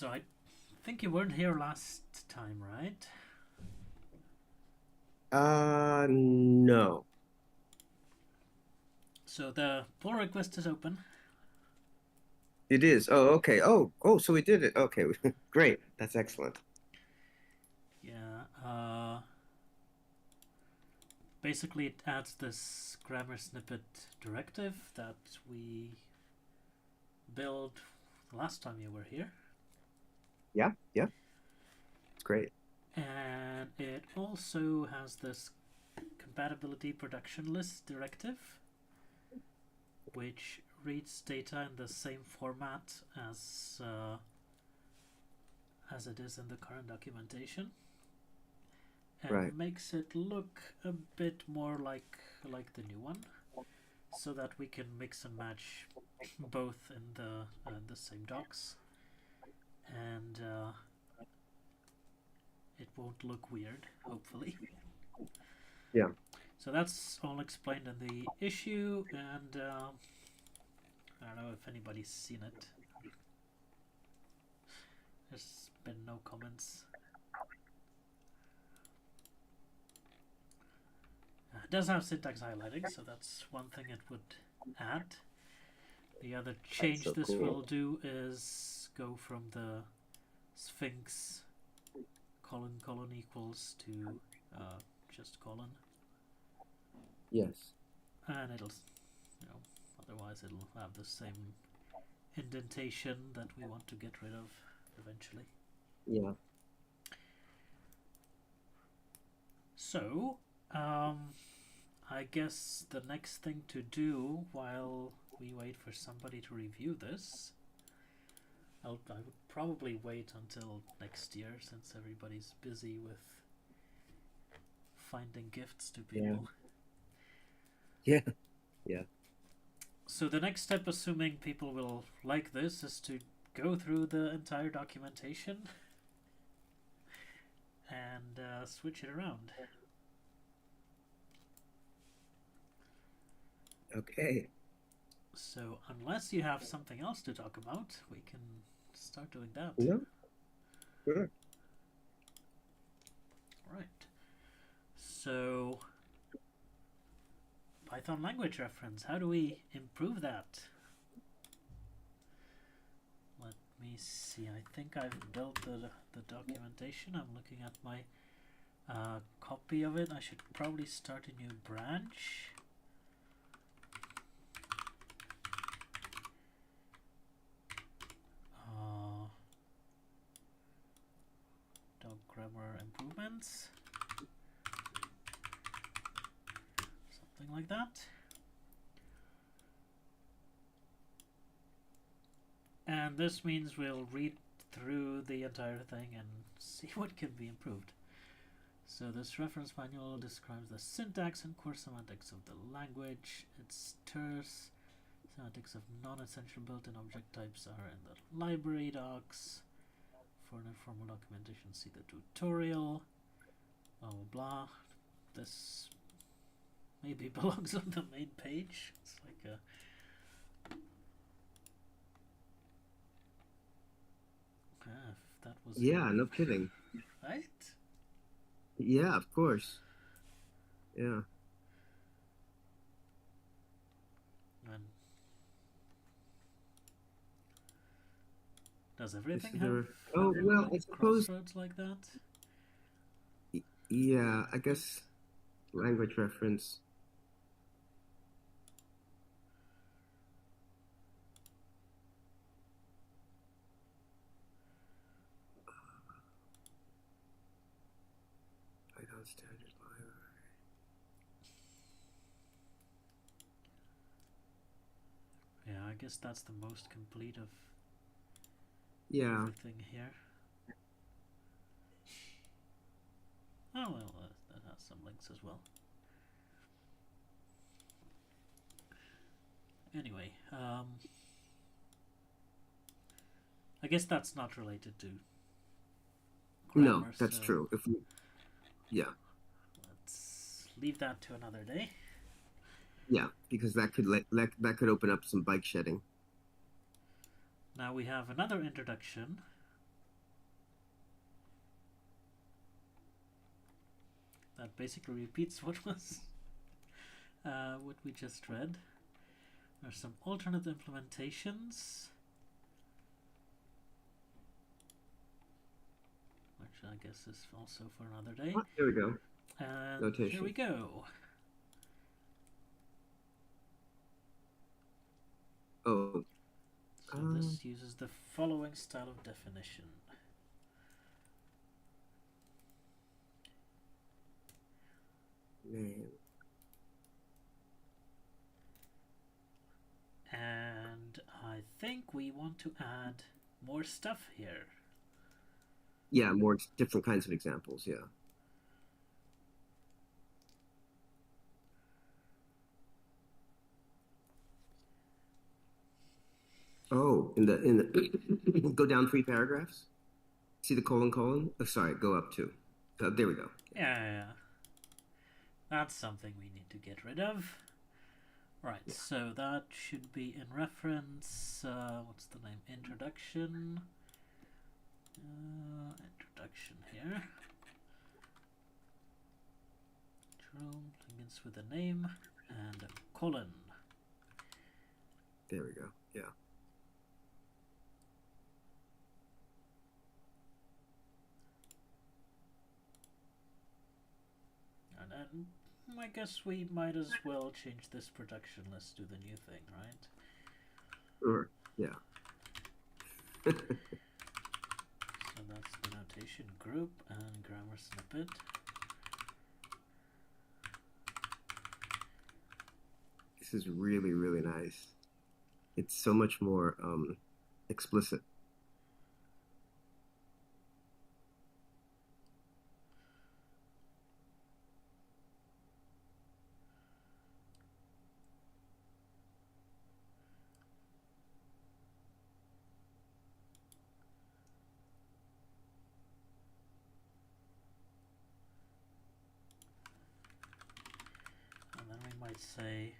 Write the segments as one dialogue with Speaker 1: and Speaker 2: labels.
Speaker 1: So I think you weren't here last time, right?
Speaker 2: No.
Speaker 1: So the pull request is open.
Speaker 2: It is. Oh, okay. So we did it. Okay. Great. That's excellent.
Speaker 1: Yeah. Basically, it adds this grammar snippet directive that we built last time you were here.
Speaker 2: Yeah, yeah. It's great.
Speaker 1: And it also has this compatibility production list directive, which reads data in the same format as it is in the current documentation,
Speaker 2: Right.
Speaker 1: and makes it look a bit more like the new one, so that we can mix and match both in the same docs, and it won't look weird, hopefully.
Speaker 2: Yeah.
Speaker 1: So that's all explained in the issue, and I don't know if anybody's seen it. There's been no comments. It does have syntax highlighting, so that's one thing it would add. The other
Speaker 2: That's
Speaker 1: change
Speaker 2: so
Speaker 1: this
Speaker 2: cool.
Speaker 1: will do is go from the Sphinx colon equals to just colon,
Speaker 2: Yes.
Speaker 1: and it'll, otherwise it'll have the same indentation that we want to get rid of eventually.
Speaker 2: Yeah.
Speaker 1: So, I guess the next thing to do while we wait for somebody to review this, I would probably wait until next year since everybody's busy with finding gifts to
Speaker 2: Yeah.
Speaker 1: people.
Speaker 2: Yeah. Yeah.
Speaker 1: So the next step, assuming people will like this, is to go through the entire documentation and switch it around.
Speaker 2: Okay.
Speaker 1: So unless you have something else to talk about, we can start doing that.
Speaker 2: No. Sure.
Speaker 1: Right. So Python language reference. How do we improve that? Let me see. I think I've built the documentation. I'm looking at my copy of it. I should probably start a new branch. Dog grammar improvements. Something like that. And this means we'll read through the entire thing and see what can be improved. So this reference manual describes the syntax and core semantics of the language. It's terse. Semantics of non-essential built-in object types are in the library docs. For an informal documentation, see the tutorial. Blah blah blah. This maybe belongs on the main page. It's like a if that was
Speaker 2: Yeah, no kidding.
Speaker 1: right.
Speaker 2: Yeah, of course. Yeah.
Speaker 1: And does
Speaker 2: This
Speaker 1: everything
Speaker 2: is
Speaker 1: have
Speaker 2: the Oh, well, I suppose
Speaker 1: crossroads like that?
Speaker 2: yeah, I guess language reference. Python standard library.
Speaker 1: Yeah, I guess that's the most complete of
Speaker 2: Yeah.
Speaker 1: everything here. Oh well, that has some links as well. Anyway, I guess that's not related to
Speaker 2: No,
Speaker 1: grammar,
Speaker 2: that's
Speaker 1: so
Speaker 2: true. If we Yeah.
Speaker 1: let's leave that to another day.
Speaker 2: Yeah, because that could open up some bike shedding.
Speaker 1: Now we have another introduction that basically repeats what was what we just read. There's some alternate implementations, which I guess is also for another day.
Speaker 2: Oh, there we go.
Speaker 1: And
Speaker 2: Notation.
Speaker 1: here we go.
Speaker 2: Oh.
Speaker 1: So this uses the following style of definition.
Speaker 2: Man.
Speaker 1: And I think we want to add more stuff here.
Speaker 2: Yeah, more different kinds of examples. Yeah. Oh, in the go down 3 paragraphs. See the colon colon? Oh, sorry, go up 2. There we go.
Speaker 1: Yeah. That's something we need to get rid of. Right, yeah. So that should be in reference. What's the name? Introduction. Introduction here. Jerome begins with a name and a colon.
Speaker 2: There we go. Yeah. And
Speaker 1: then I guess we might as well change this production list to the new thing, right?
Speaker 2: Sure. Yeah.
Speaker 1: So that's the notation group and grammar snippet.
Speaker 2: This is really, really nice. It's so much more explicit.
Speaker 1: And then we might say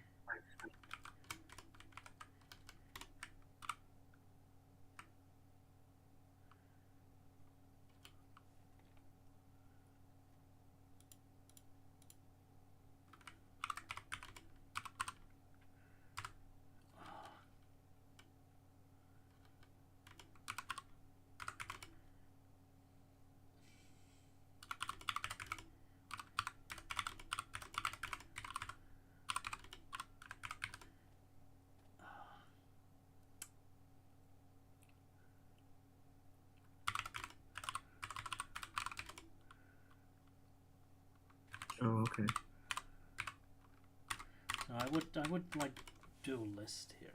Speaker 2: Oh, okay.
Speaker 1: So I would like do a list here.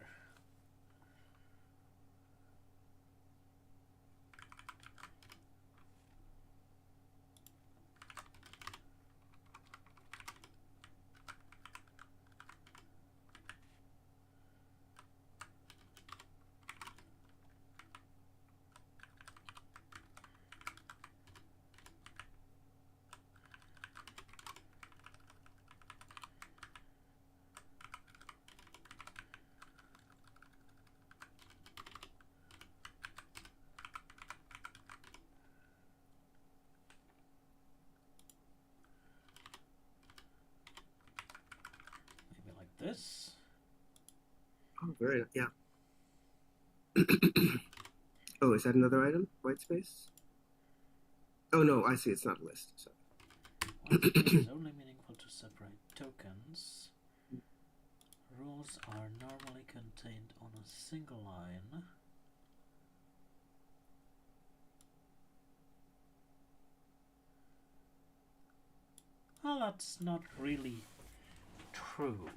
Speaker 1: This.
Speaker 2: Oh, very, yeah. Oh, is that another item? White space? Oh, no, I see. It's not a list. So.
Speaker 1: White space is only meaningful to separate tokens. Rules are normally contained on a single line. Well, that's not really true.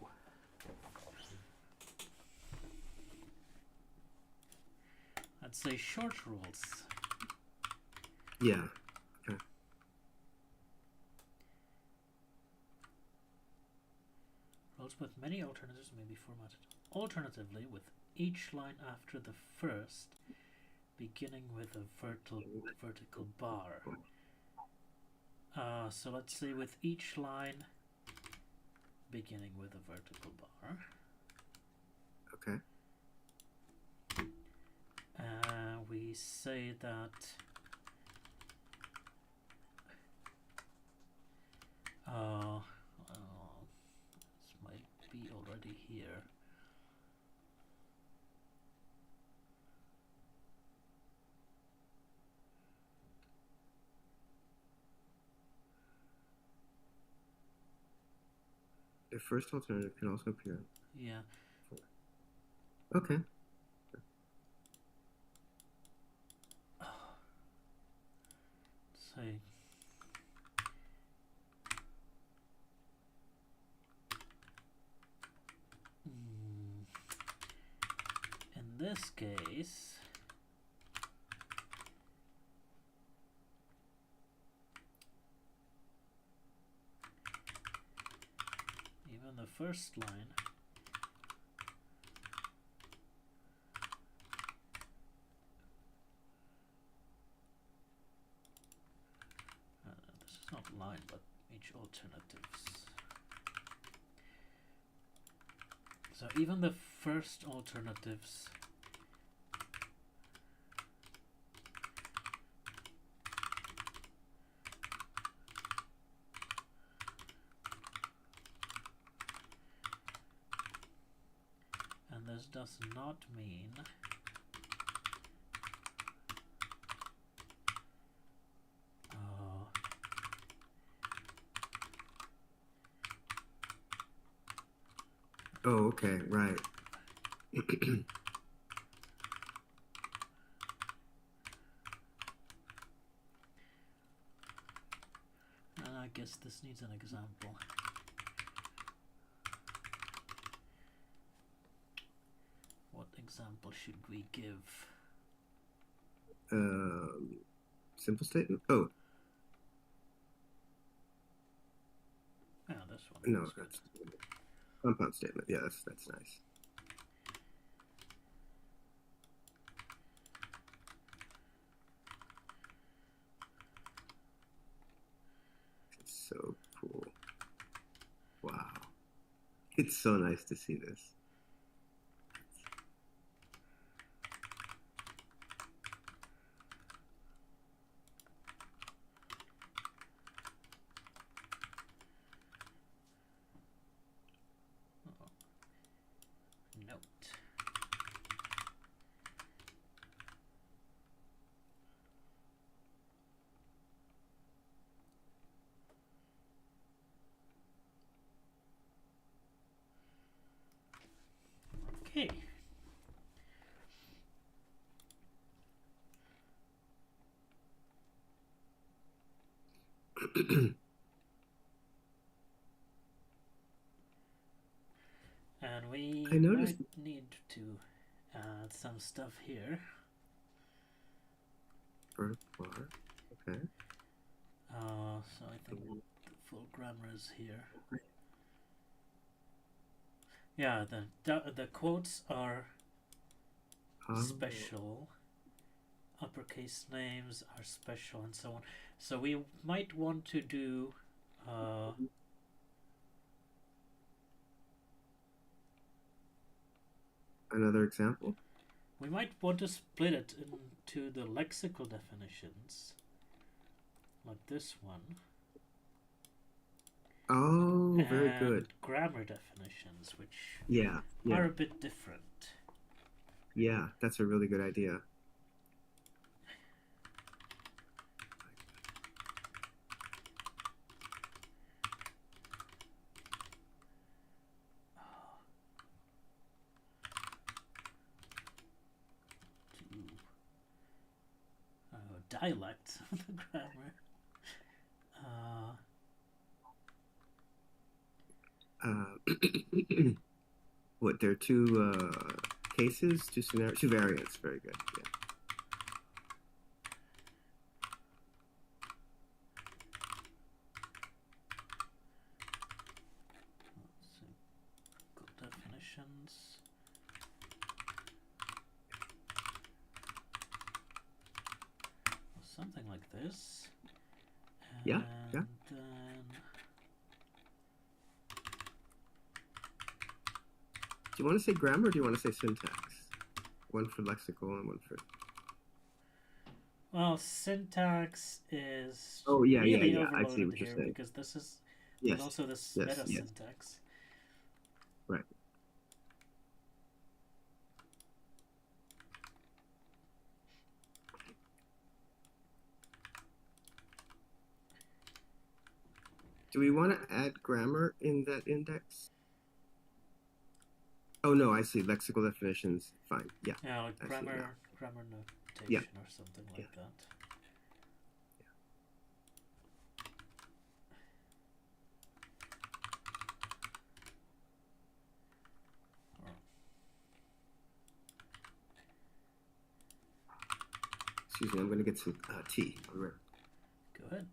Speaker 1: I'd say short rules.
Speaker 2: Yeah. Okay.
Speaker 1: Rules with many alternatives may be formatted alternatively, with each line after the first beginning with a vertical bar. So let's say with each line beginning with a vertical bar.
Speaker 2: Okay.
Speaker 1: We say that This might be already here.
Speaker 2: The first alternative can also appear.
Speaker 1: Yeah.
Speaker 2: Okay.
Speaker 1: Say. In this case, even the first line this is not line but each alternatives. So even the first alternatives and this does not mean
Speaker 2: Oh, okay, right.
Speaker 1: and I guess this needs an example. What example should we give?
Speaker 2: Simple statement. Oh,
Speaker 1: Yeah, this one.
Speaker 2: no, that's compound statement. Yeah, that's nice. It's so cool. Wow. It's so nice to see this.
Speaker 1: Note. Okay. And we might need to add some stuff here.
Speaker 2: Vertical. Okay.
Speaker 1: So I think the full grammar is here. Yeah, the quotes are special. Uppercase names are special, and so on. So we might want to do
Speaker 2: another example.
Speaker 1: We might want to split it into the lexical definitions, like this one.
Speaker 2: Oh, very good.
Speaker 1: Grammar definitions, which
Speaker 2: yeah.
Speaker 1: are a bit different.
Speaker 2: Yeah, that's a really good idea.
Speaker 1: Dialect of the grammar.
Speaker 2: What, there are two cases, two scenarios, two variants. Very good. Yeah.
Speaker 1: Definitions. Something like this. And
Speaker 2: yeah.
Speaker 1: then
Speaker 2: do you want to say grammar or do you want to say syntax? One for lexical and one for...
Speaker 1: Well, syntax is
Speaker 2: really
Speaker 1: overloaded
Speaker 2: I see what
Speaker 1: here
Speaker 2: you're saying.
Speaker 1: because this is but
Speaker 2: Yes.
Speaker 1: also this
Speaker 2: Yes.
Speaker 1: meta
Speaker 2: Yes.
Speaker 1: syntax.
Speaker 2: Right. Do we want to add grammar in that index? Oh no, I see. Lexical definitions. Fine. Yeah,
Speaker 1: Yeah, like
Speaker 2: I see it now.
Speaker 1: grammar
Speaker 2: Yeah.
Speaker 1: notation or something
Speaker 2: Yeah.
Speaker 1: like that. Or,
Speaker 2: Excuse me. I'm going to get some tea. I'll be right.
Speaker 1: go ahead.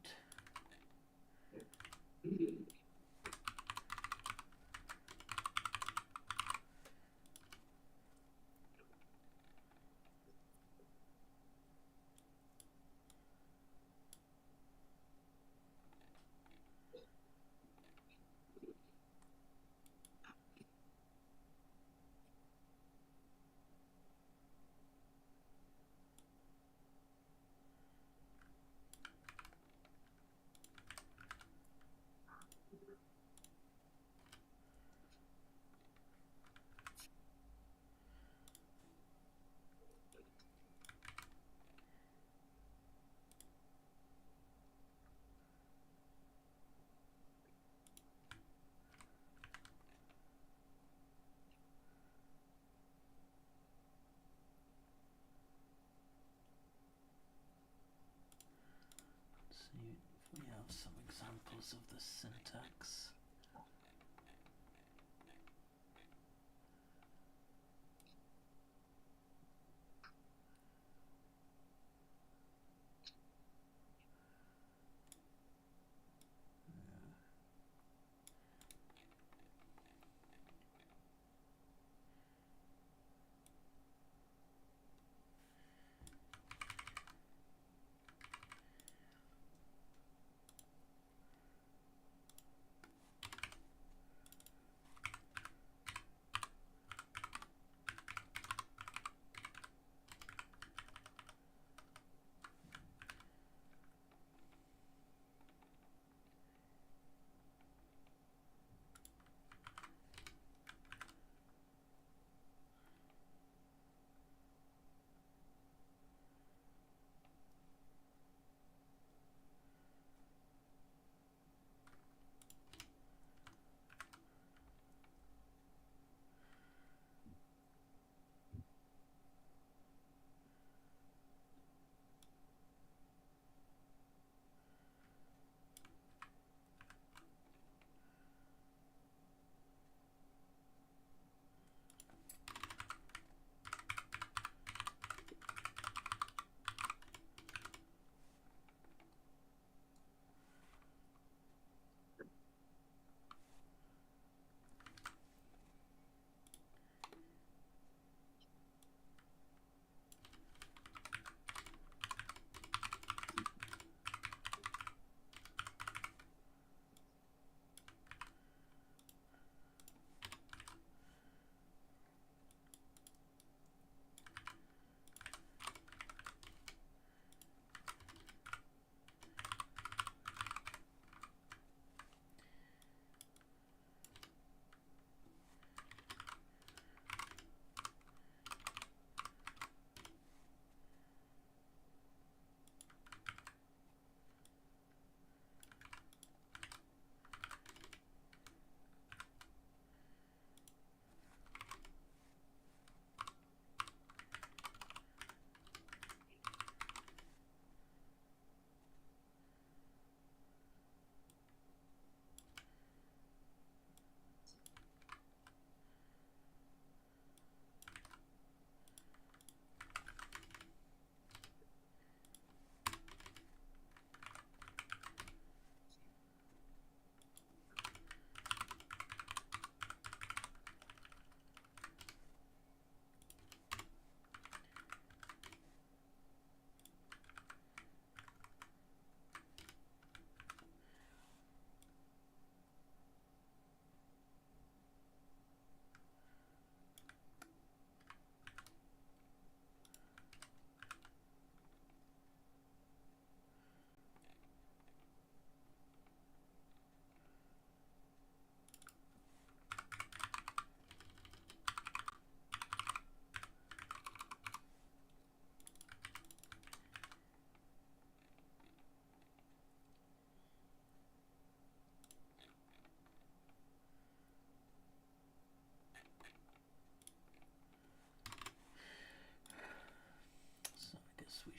Speaker 1: Let's see if we have some examples of the syntax.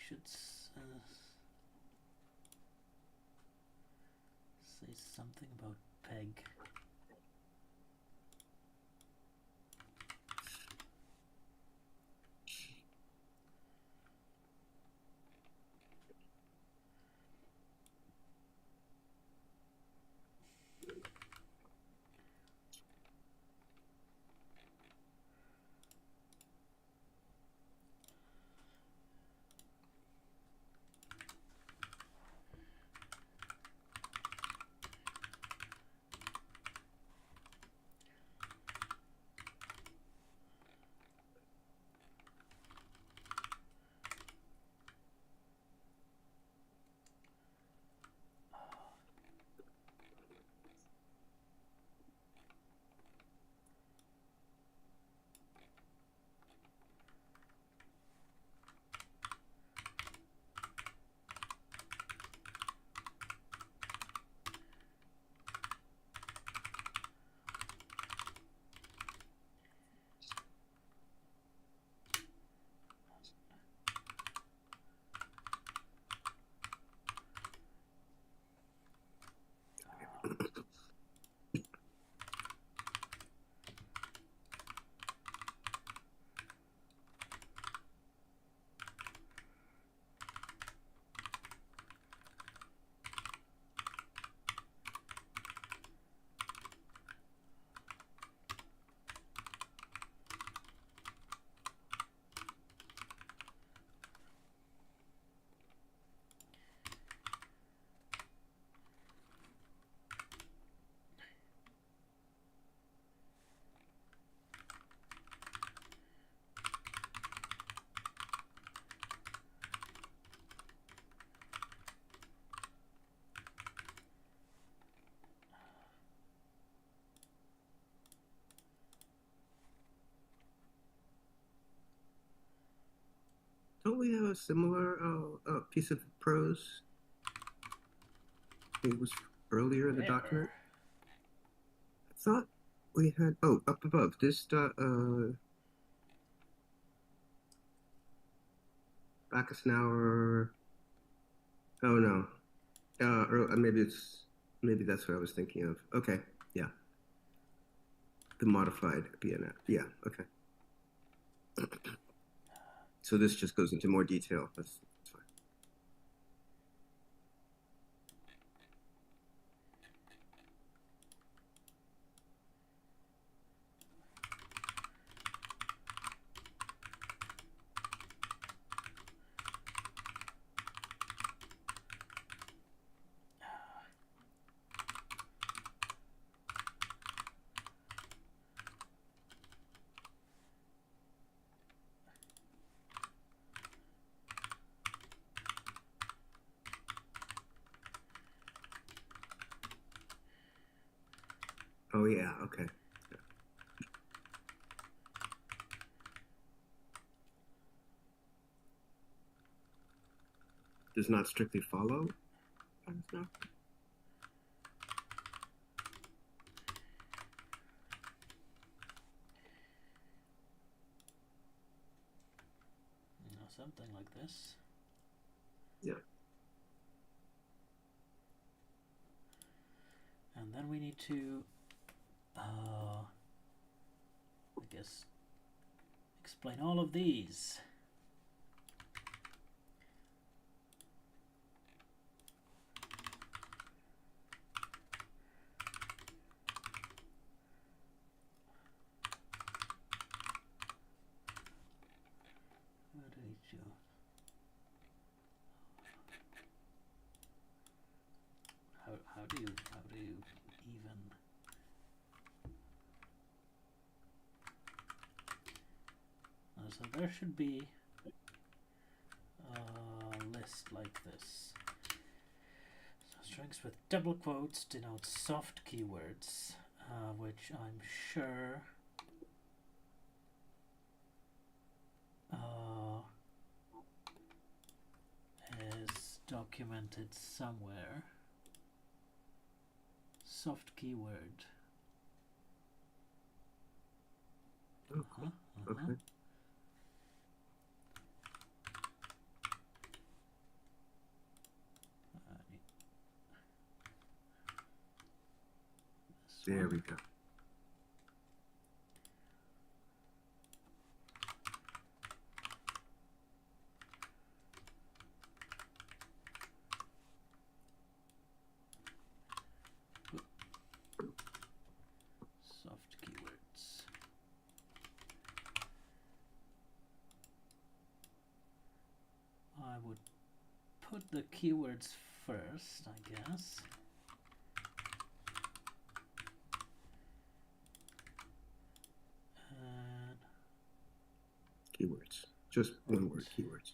Speaker 1: should say something about peg.
Speaker 2: Don't we have a similar piece of prose? It was earlier in the document. I thought we had, oh, up above this Bacchus an hour. Oh no, maybe that's what I was thinking of. Okay, yeah, the modified BNF. Yeah, okay. So this just goes into more detail. That's fine. Oh yeah, okay. Does not strictly follow. No.
Speaker 1: Something like this.
Speaker 2: Yeah.
Speaker 1: And then we need to, I guess, explain all of these. How do you even so there should be a list like this. So strings with double quotes denote soft keywords, which I'm sure is documented somewhere. Soft keyword.
Speaker 2: Okay. There we go.
Speaker 1: Soft keywords. I would put the keywords first, I guess. And
Speaker 2: Keywords. Just one word, keywords.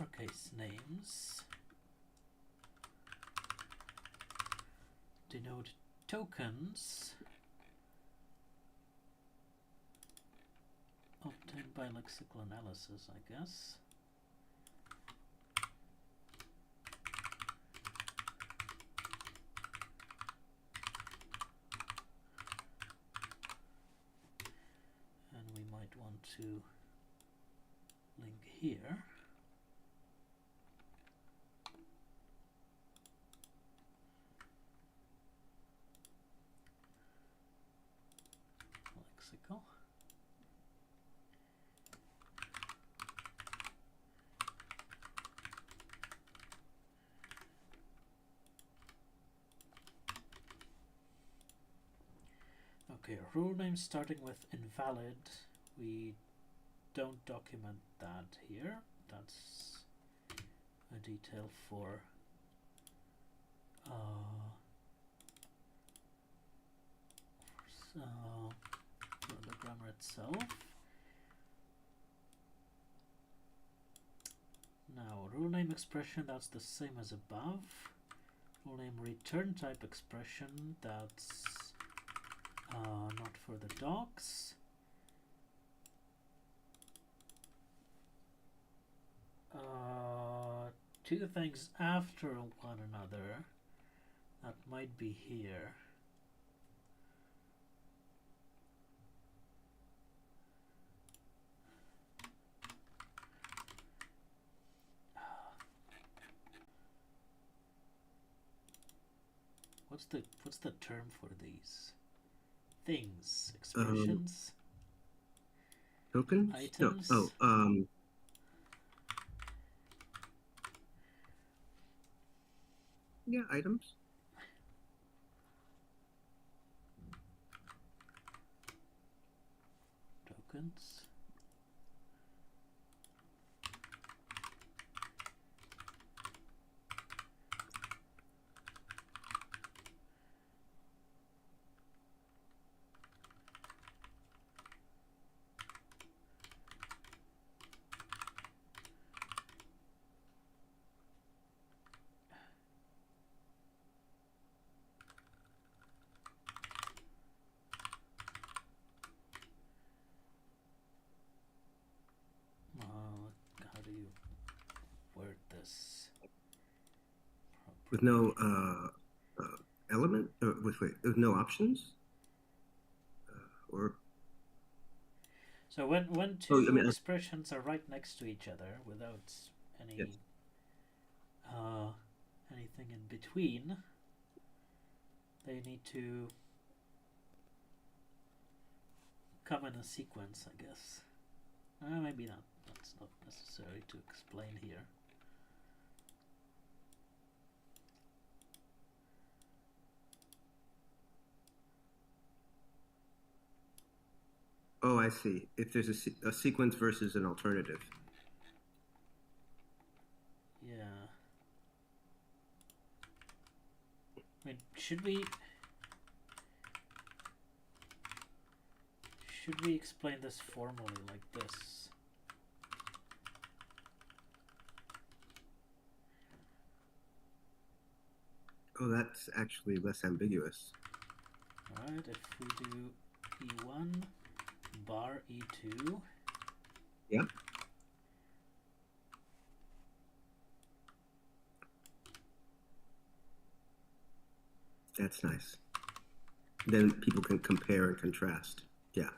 Speaker 1: uppercase names denote tokens obtained by lexical analysis, I guess. And we might want to link here. Lexical. Okay, rule name starting with invalid. We don't document that here. That's a detail for the grammar itself. Now, rule name expression, that's the same as above. Rule name return type expression, that's not for the docs. Two things after one another that might be here. What's the term for these things? Expressions?
Speaker 2: Tokens?
Speaker 1: Items?
Speaker 2: No. Yeah, items.
Speaker 1: Tokens. How do you word this?
Speaker 2: With no element? With no options? Or
Speaker 1: So when two expressions are right next to each other without any anything in between, they need to come in a sequence, I guess. Maybe not. That's not necessary to explain here.
Speaker 2: Oh, I see. If there's a sequence versus an alternative.
Speaker 1: Yeah. I mean, should we explain this formally like this?
Speaker 2: Oh, that's actually less ambiguous.
Speaker 1: Alright, if we do E1 bar E2.
Speaker 2: Yeah. That's nice. Then people can compare and contrast. Yeah.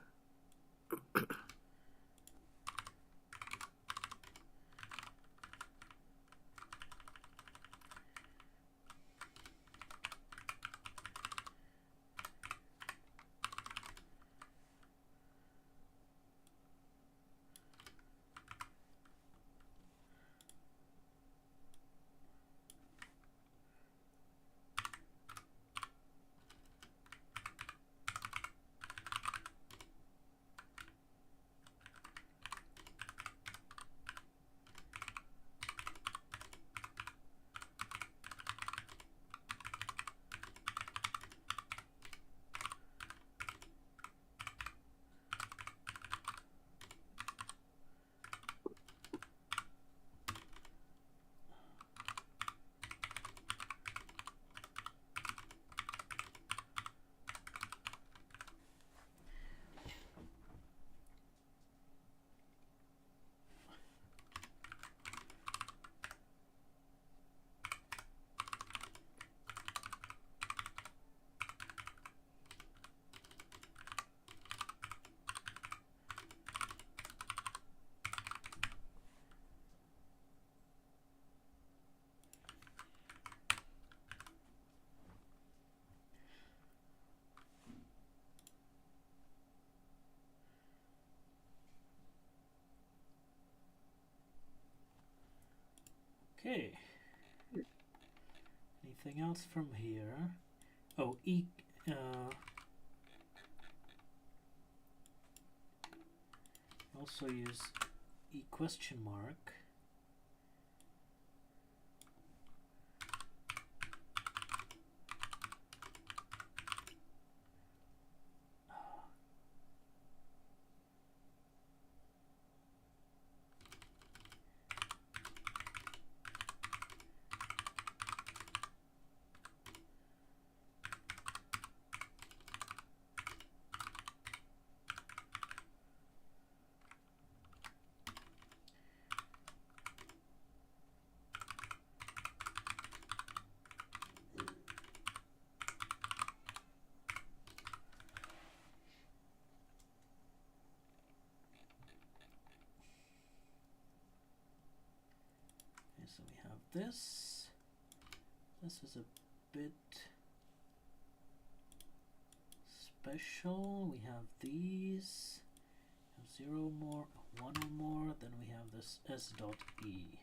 Speaker 1: Okay. Anything else from here? Oh, also use question mark. So we have this. This is a bit special. We have these. We have 0 more, 1 or more. Then we have this s dot e.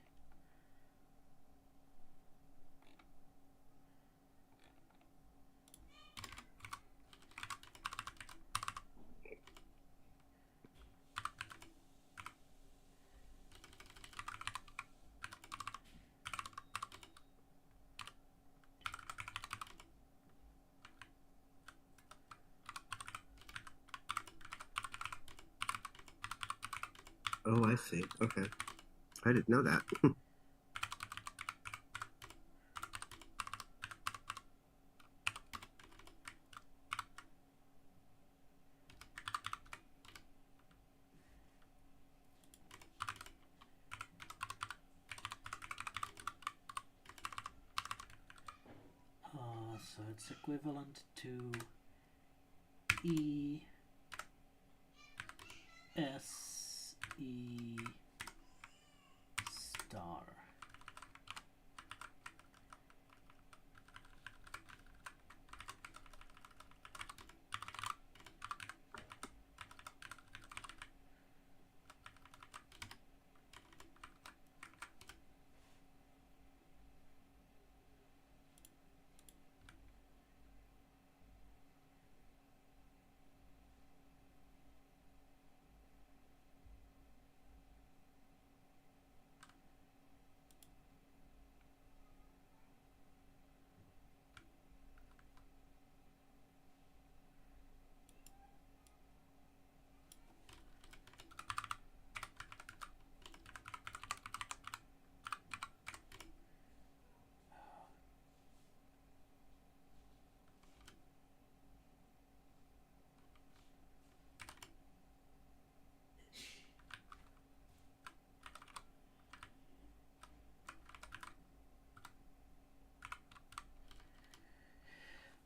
Speaker 2: Oh, I see. Okay. I didn't know that.
Speaker 1: So it's equivalent to E S E star.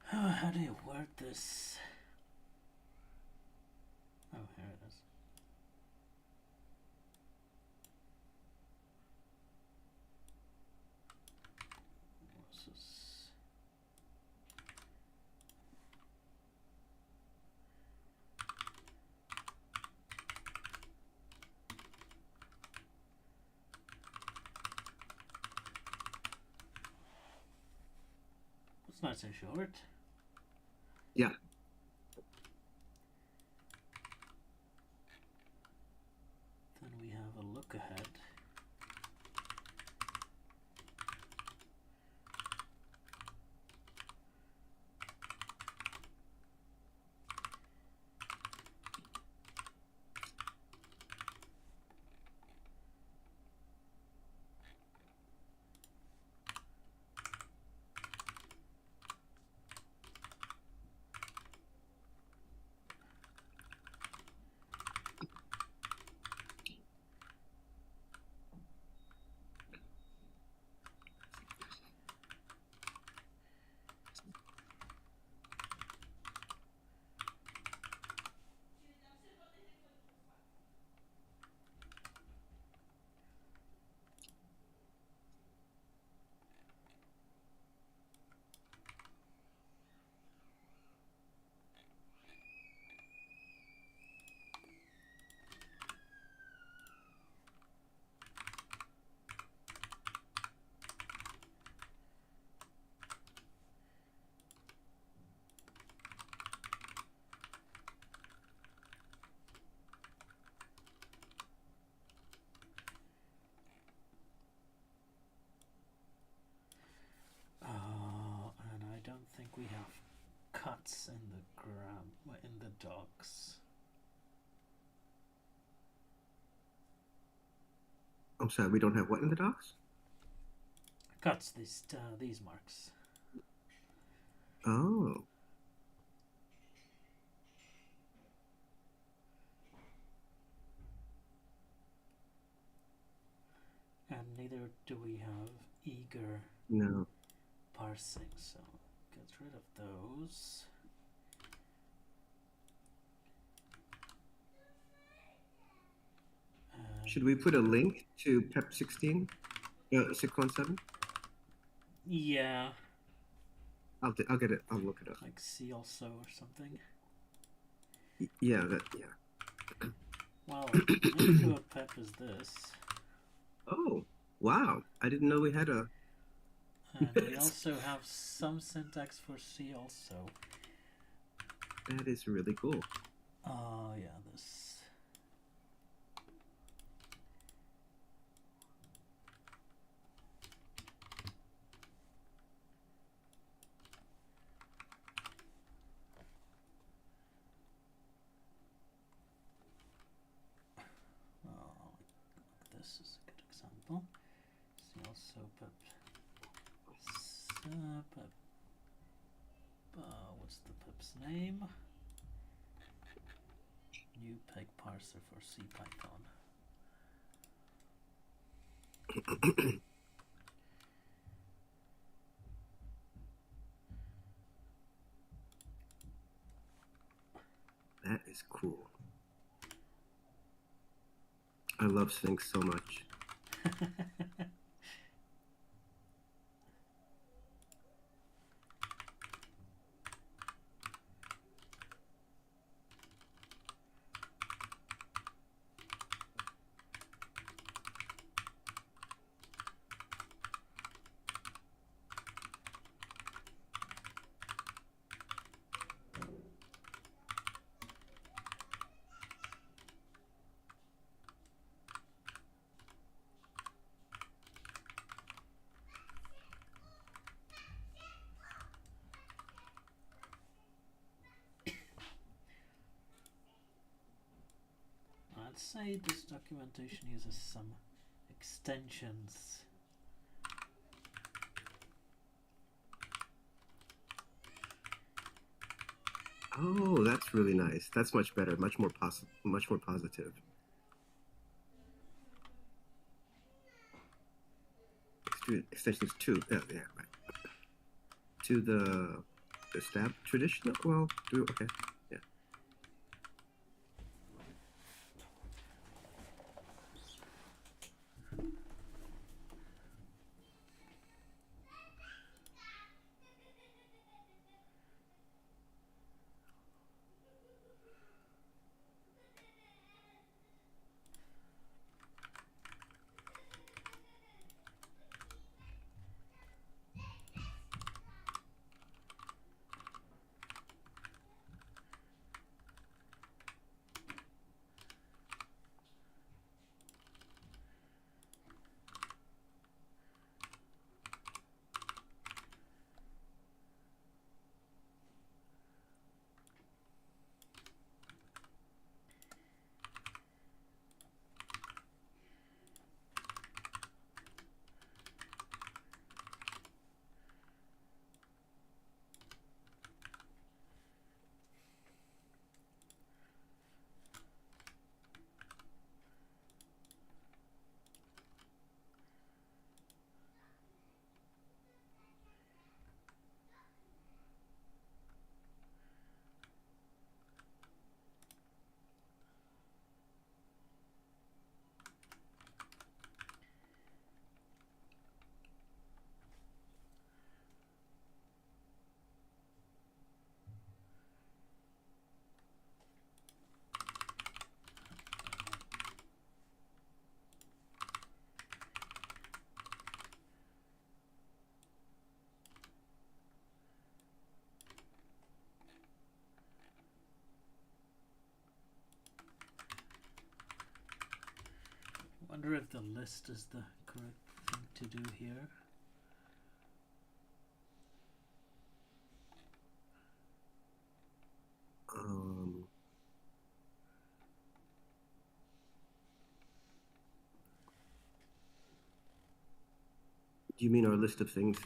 Speaker 1: How do you word this? Oh, here it is. Versus it's nice and short.
Speaker 2: Yeah.
Speaker 1: Then we have a look ahead. we have cuts in the docs.
Speaker 2: I'm sorry, we don't have what in the docs?
Speaker 1: Cuts, these marks.
Speaker 2: Oh.
Speaker 1: And neither do we have eager
Speaker 2: No.
Speaker 1: parsing, so get rid of those.
Speaker 2: Should we put a link to PEP 16? 617?
Speaker 1: Yeah.
Speaker 2: I'll get it. I'll look it up.
Speaker 1: Like see also or something.
Speaker 2: Yeah, yeah.
Speaker 1: Well, into a PEP is this.
Speaker 2: Oh, wow. I didn't know we had a...
Speaker 1: And we also have some syntax for C also.
Speaker 2: That is really cool.
Speaker 1: Oh, yeah, this. Oh, this is a good example. See also pep. What's the pep's name? New peg parser for C Python.
Speaker 2: That is cool. I love Sphinx so much. I'd say this documentation uses some extensions. Oh, that's really nice. That's much better. Much more positive. Extensions to yeah, right. To the stab traditional. Well, okay. Yeah.
Speaker 1: Wonder if the list is the correct thing to do here.
Speaker 2: Do you mean our list of things?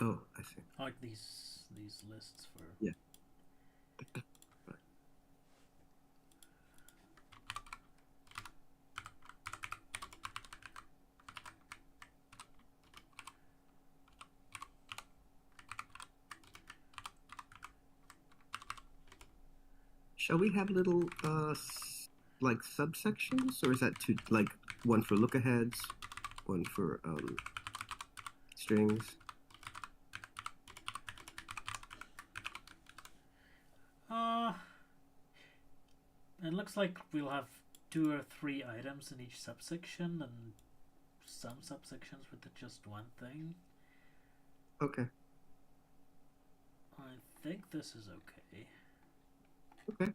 Speaker 2: Oh, I see.
Speaker 1: Like these lists for.
Speaker 2: Yeah. Shall we have little like subsections, or is that too like one for look aheads, one for strings?
Speaker 1: It looks like we'll have 2 or 3 items in each subsection, and some subsections with just one thing.
Speaker 2: Okay.
Speaker 1: I think this is okay.
Speaker 2: Okay.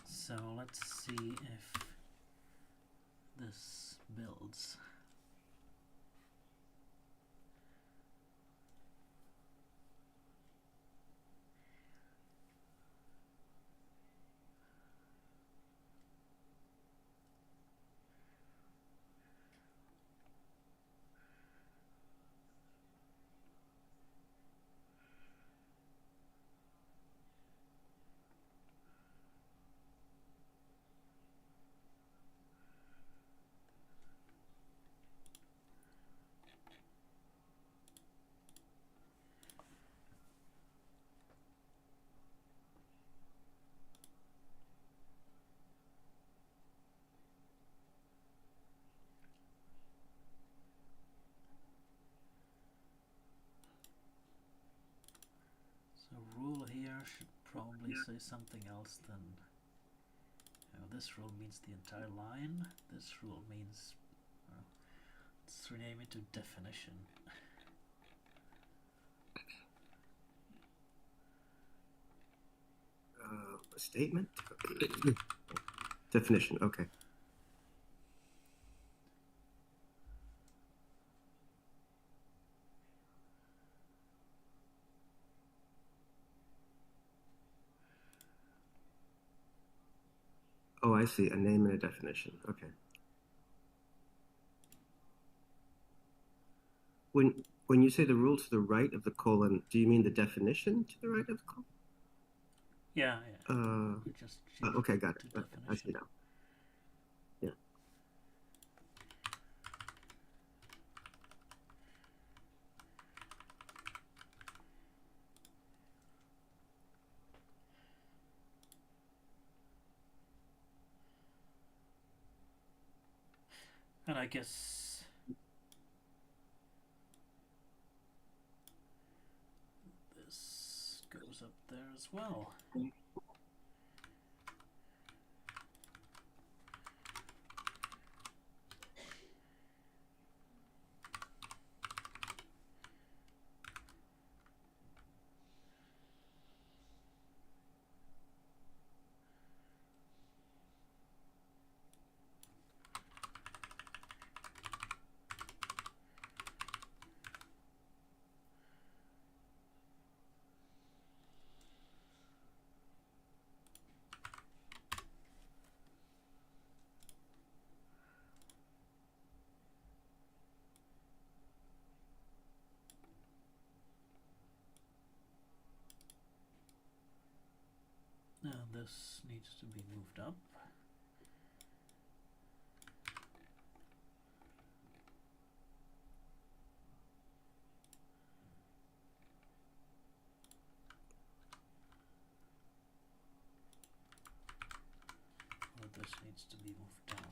Speaker 1: So let's see if this builds. So rule here should probably say something else than, this rule means the entire line. This rule means, let's rename it to definition.
Speaker 2: Statement? Definition, okay. Oh, I see. A name and a definition. Okay. When you say the rule to the right of the colon, do you mean the definition to the right of the colon?
Speaker 1: Yeah. Just
Speaker 2: okay, got it. Okay, I see now. Yeah.
Speaker 1: And I guess this goes up there as well. And this needs to be moved up. Or this needs to be moved down.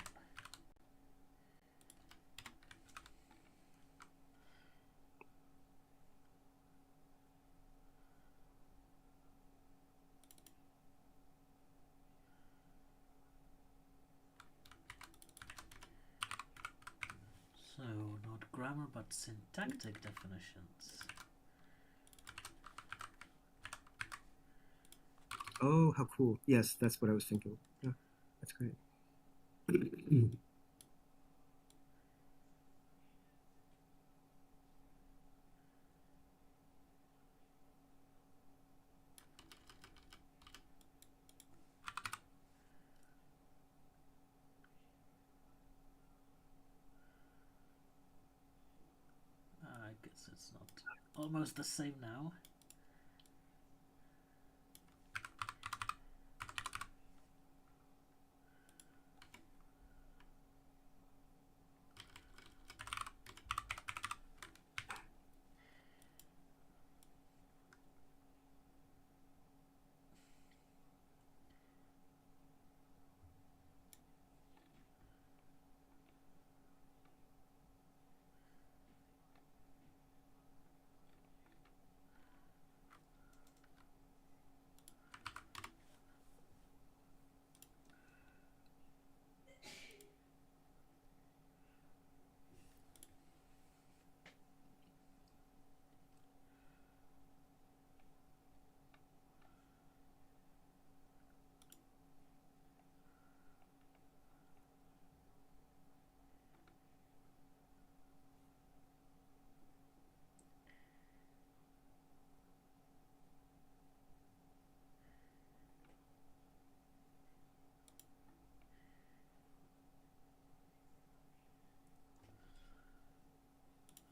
Speaker 1: So, not grammar but syntactic definitions.
Speaker 2: Oh, how cool. Yes, that's what I was thinking. Yeah, that's great.
Speaker 1: It's not almost the same now.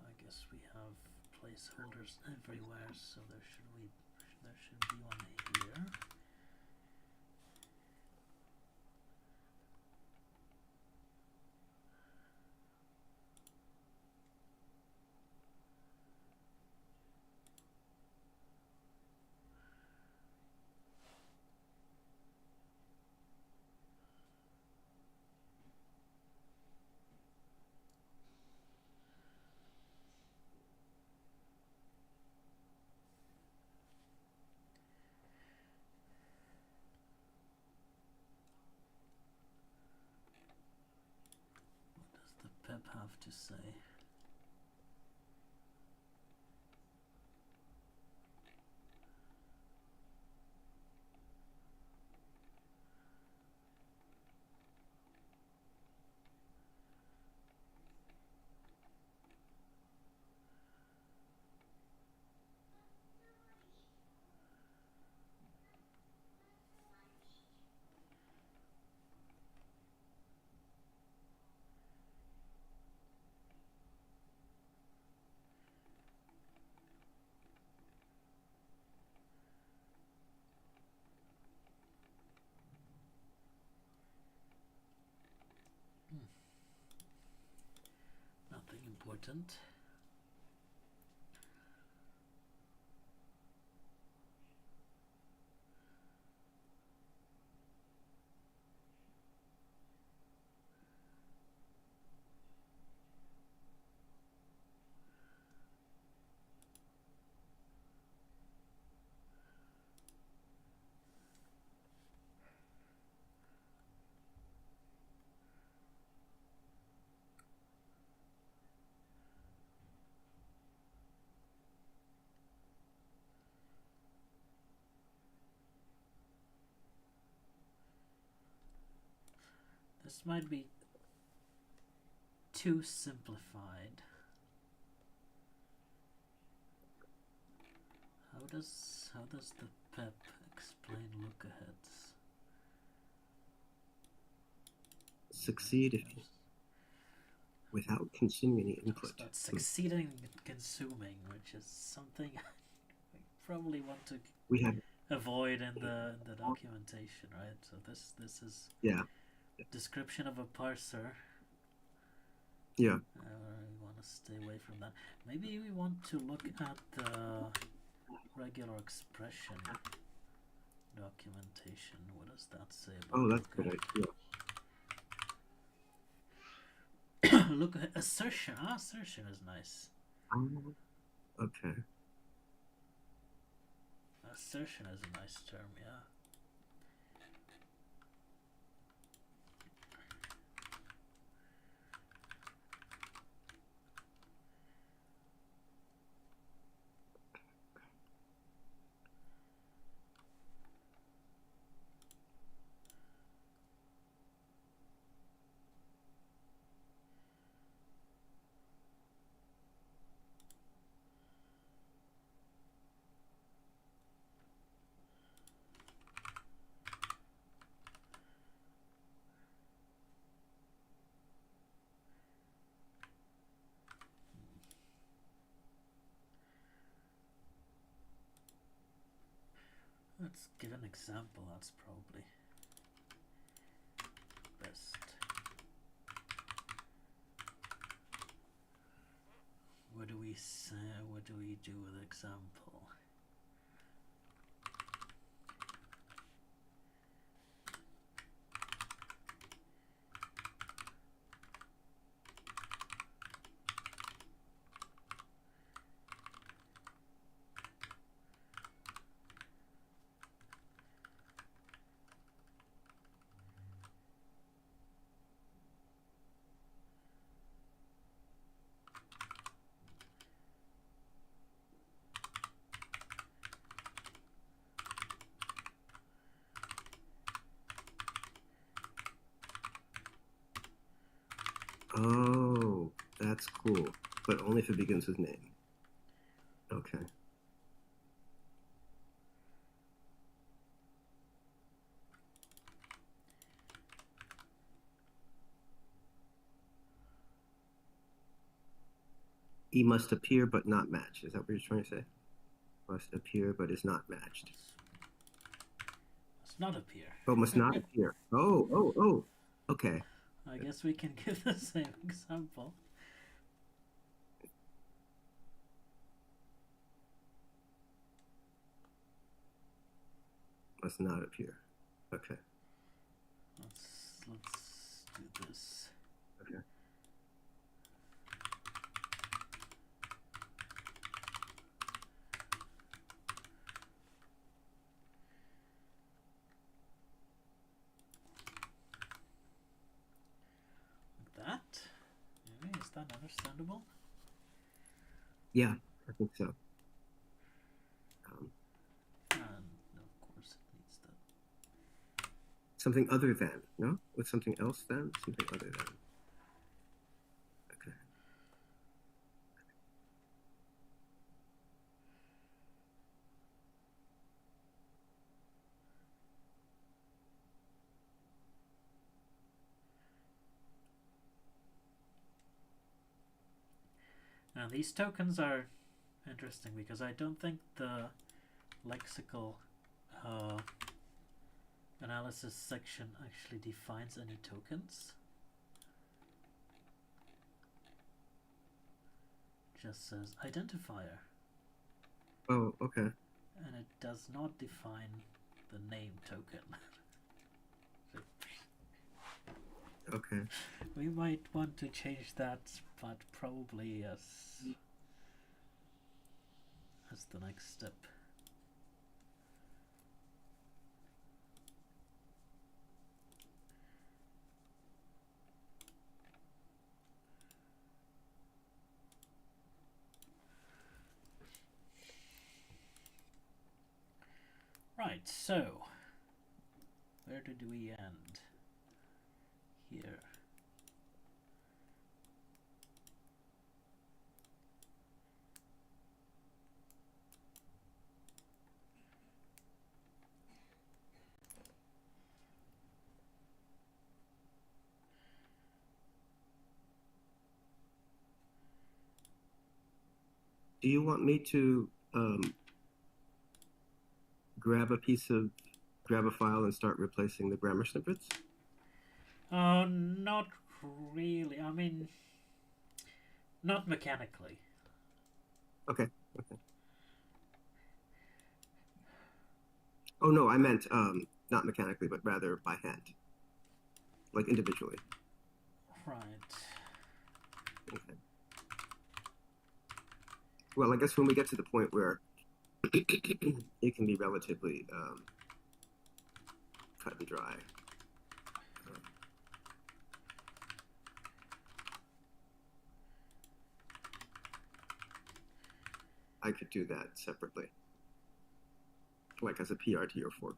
Speaker 1: I guess we have placeholders everywhere, so there should be one here. What does the pep have to say? Nothing important. This might be too simplified. How does the pep explain look-aheads?
Speaker 2: Succeed if without consuming any input.
Speaker 1: It's succeeding in consuming, which is something we probably want to avoid in the documentation, right? So this is description of a parser.
Speaker 2: Yeah.
Speaker 1: We want to stay away from that. Maybe we want to look at the regular expression documentation. What does that say about
Speaker 2: that's a good idea.
Speaker 1: Look at assertion. Assertion is nice.
Speaker 2: Okay.
Speaker 1: Assertion is a nice term, yeah. Let's give an example. That's probably best. What do we say? What do we do with example?
Speaker 2: Oh, that's cool. But only if it begins with name. Okay. E must appear but not match. Is that what you're trying to say? Must appear but is not matched.
Speaker 1: Must not appear.
Speaker 2: Oh, must not appear. Oh. Okay.
Speaker 1: I guess we can give the same example.
Speaker 2: Must not appear. Okay.
Speaker 1: Let's do this.
Speaker 2: Okay.
Speaker 1: Like that. Maybe, is that understandable?
Speaker 2: Yeah, I think so.
Speaker 1: And of course it needs that.
Speaker 2: Something other than, no? With something else then? Something other than. Okay.
Speaker 1: Now these tokens are interesting because I don't think the lexical analysis section actually defines any tokens. Just says identifier.
Speaker 2: Oh, okay.
Speaker 1: And it does not define the name token.
Speaker 2: Okay.
Speaker 1: We might want to change that, but probably as the next step. Right, so where did we end? Here.
Speaker 2: Do you want me to grab a file and start replacing the grammar snippets?
Speaker 1: Not really. I mean, not mechanically.
Speaker 2: Okay. Oh no, I meant not mechanically, but rather by hand, like individually.
Speaker 1: Right.
Speaker 2: Okay. Well, I guess when we get to the point where it can be relatively cut and dry. I could do that separately, like as a PRT or fork.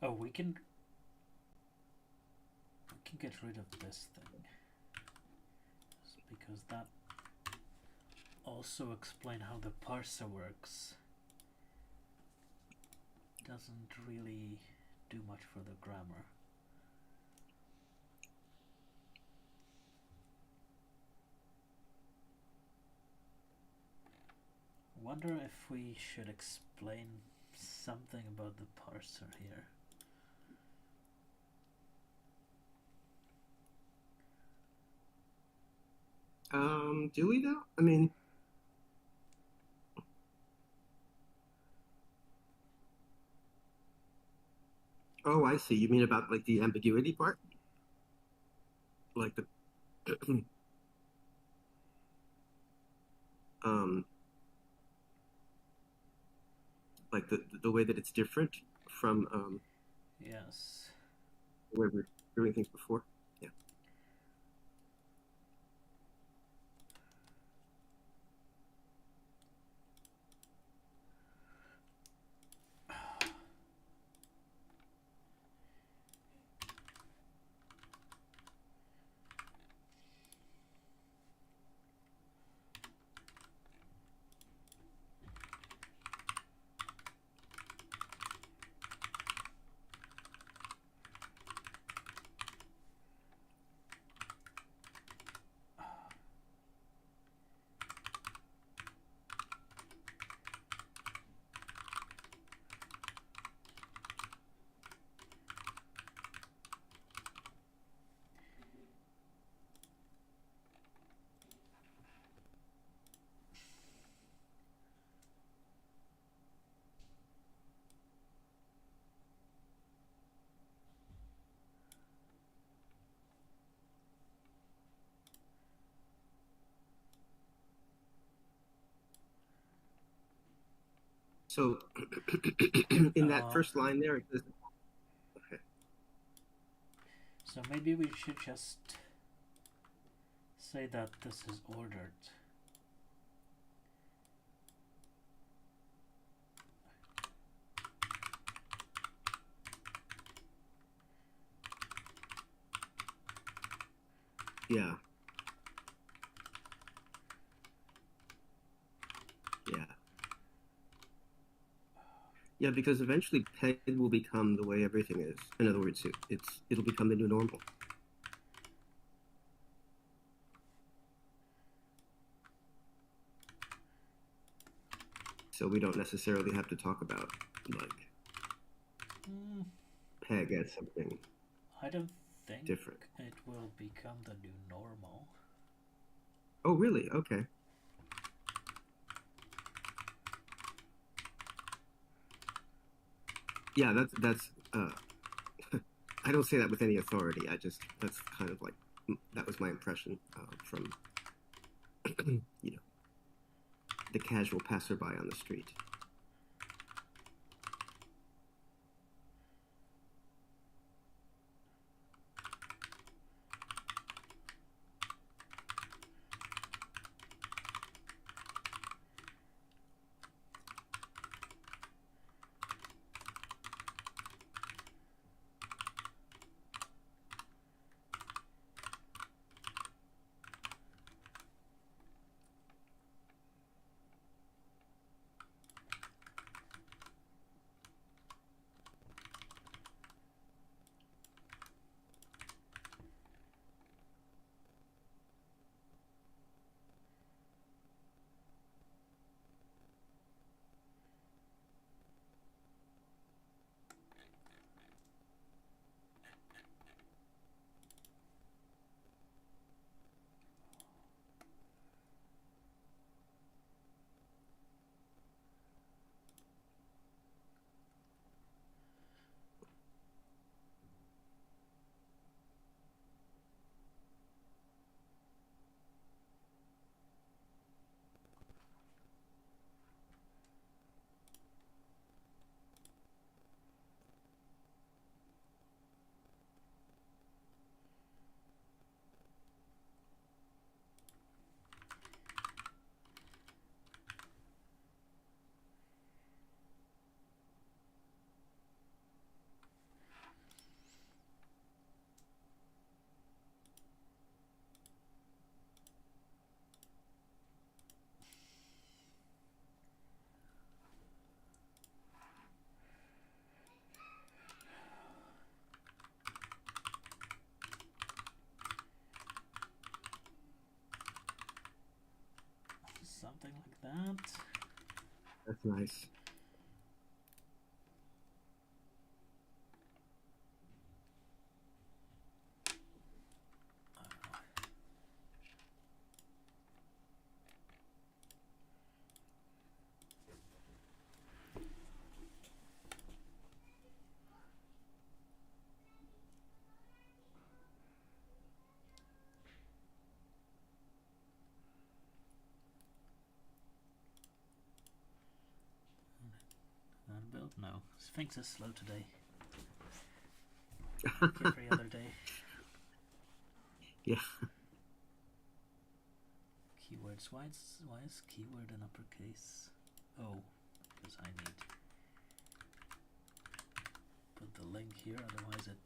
Speaker 1: Oh, we can get rid of this thing, because that also explains how the parser works. Doesn't really do much for the grammar. Wonder if we should explain something about the parser here.
Speaker 2: Do we though? I mean, oh, I see. You mean about like the ambiguity part, like the um, like the way that it's different from
Speaker 1: Yes.
Speaker 2: the way we're doing things before. Yeah. So in that first line there, it says, okay.
Speaker 1: So maybe we should just say that this is ordered.
Speaker 2: Yeah. Yeah. Yeah, because eventually peg will become the way everything is. In other words, it'll become the new normal. So we don't necessarily have to talk about like peg as something
Speaker 1: I don't think
Speaker 2: different.
Speaker 1: it will become the new normal.
Speaker 2: Oh, really? Okay. Yeah, that's I don't say that with any authority. That's kind of like that was my impression from you know the casual passerby on the street.
Speaker 1: Something like that.
Speaker 2: That's nice.
Speaker 1: Unbuilt? No. Sphinx is slow today. Like every other day.
Speaker 2: Yeah.
Speaker 1: Keywords. Why is keyword in uppercase? Oh, because I need put the link here, otherwise it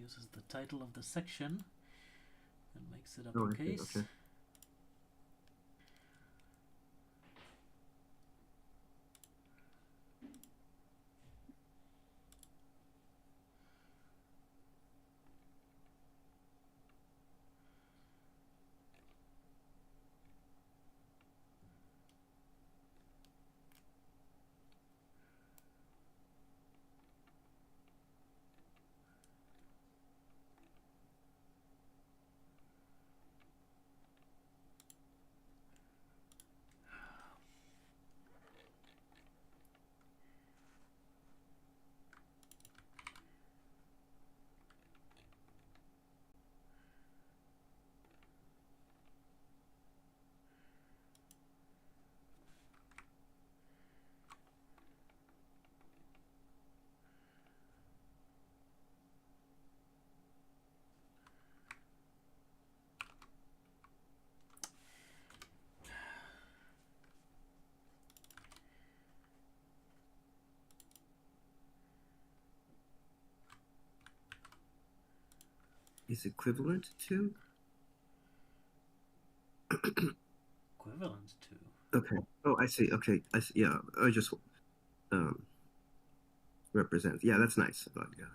Speaker 1: uses the title of the section and makes it
Speaker 2: Oh, I see.
Speaker 1: uppercase.
Speaker 2: Okay. Is equivalent to?
Speaker 1: Equivalent to.
Speaker 2: Okay. Oh, I see. Okay. I see. Yeah. I just um represents. Yeah, that's nice. But yeah.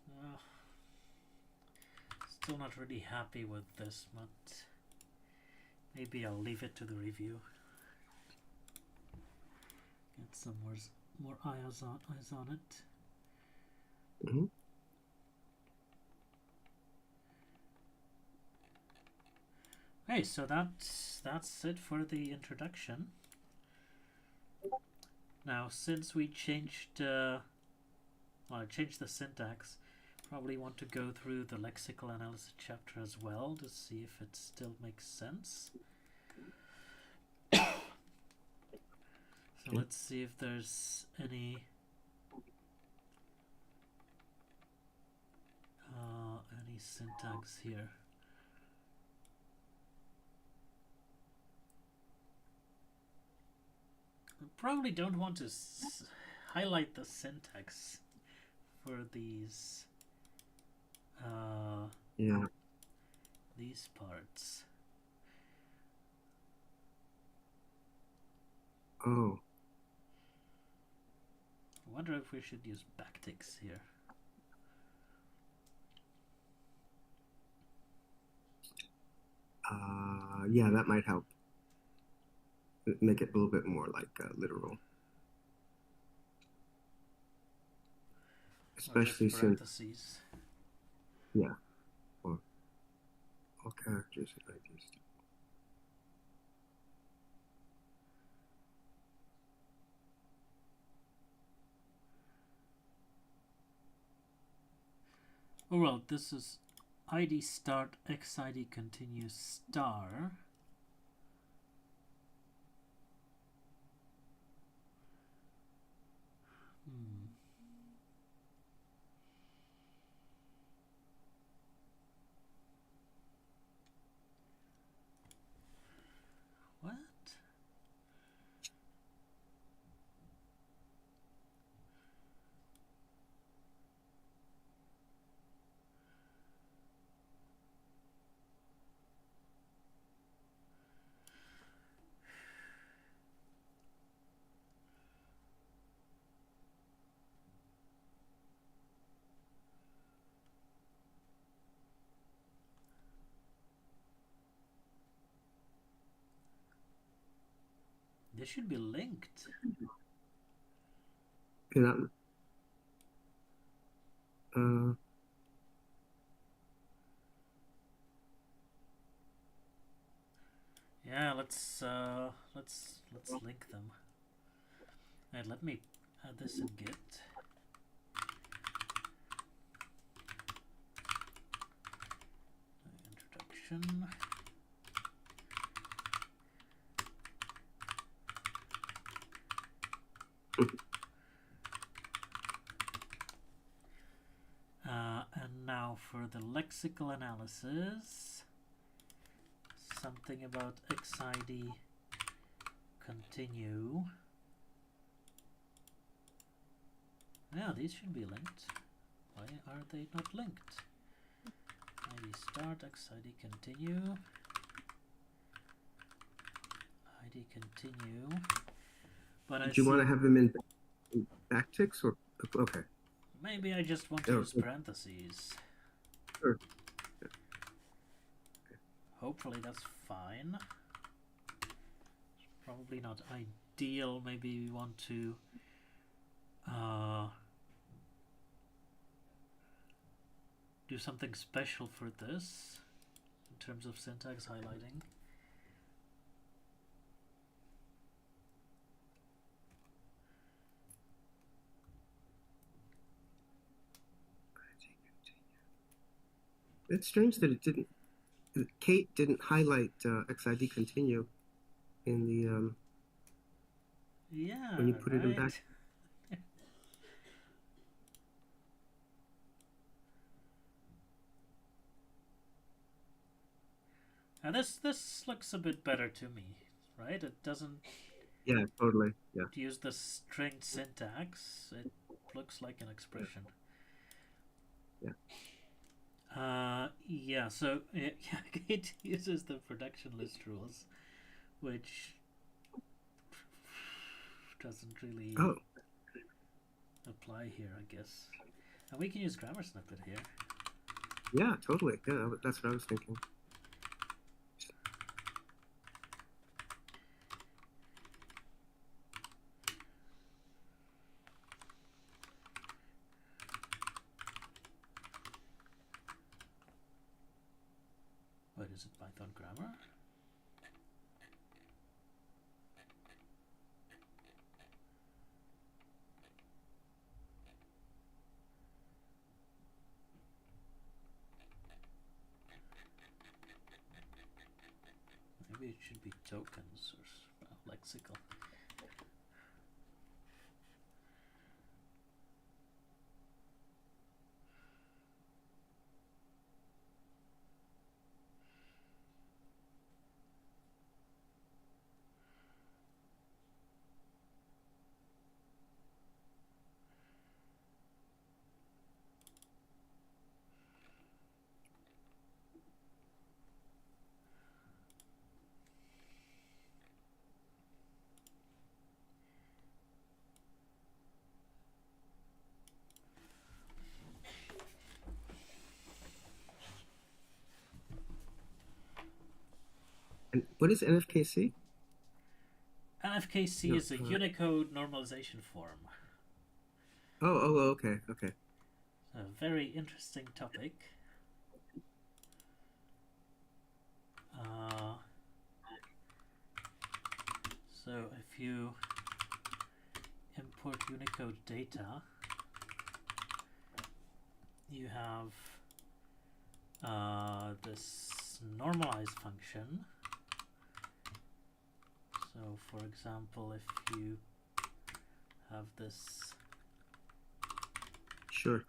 Speaker 1: Well, still not really happy with this, but maybe I'll leave it to the review. Get some more eyes on it.
Speaker 2: Mhm.
Speaker 1: Hey, so that's it for the introduction. Now, since we changed, I changed the syntax, probably want to go through the lexical analysis chapter as well to see if it still makes sense. So
Speaker 2: Okay.
Speaker 1: let's see if there's any syntax here. I probably don't want to highlight the syntax for these
Speaker 2: Yeah.
Speaker 1: these parts.
Speaker 2: Oh.
Speaker 1: I wonder if we should use backticks here.
Speaker 2: Yeah, that might help. Make it a little bit more like literal. Especially since,
Speaker 1: parentheses.
Speaker 2: yeah, or all characters and IDs.
Speaker 1: Oh well, this is ID start xid continues star. What? They should be linked.
Speaker 2: And uh,
Speaker 1: Yeah, let's link them. And let me add this in Git. Introduction. And now for the lexical analysis, something about xid continue. Yeah, these should be linked. Why are they not linked? ID start, xid continue, ID continue. But
Speaker 2: do you want to have them in backticks or okay?
Speaker 1: Maybe I just want to use parentheses.
Speaker 2: Sure.
Speaker 1: Hopefully that's fine. It's probably not ideal. Maybe we want to do something special for this in terms of syntax highlighting.
Speaker 2: It's strange that it didn't. Kate didn't highlight xid continue in the
Speaker 1: Yeah,
Speaker 2: when you put it in back.
Speaker 1: Now this looks a bit better to me, right? It doesn't
Speaker 2: Yeah, totally. Yeah.
Speaker 1: use the string syntax. It looks like an expression.
Speaker 2: Yeah.
Speaker 1: Yeah. So yeah, it uses the production list rules, which doesn't really apply here, I guess. And we can use grammar snippet here.
Speaker 2: Yeah, totally. Yeah, that's what I was thinking.
Speaker 1: What is it, Python grammar? Maybe it should be tokens or lexical.
Speaker 2: And what is NFKC?
Speaker 1: NFKC is a Unicode normalization form.
Speaker 2: Oh, okay.
Speaker 1: A very interesting topic. So if you import Unicode data, you have this normalize function. So for example, if you have this,
Speaker 2: sure,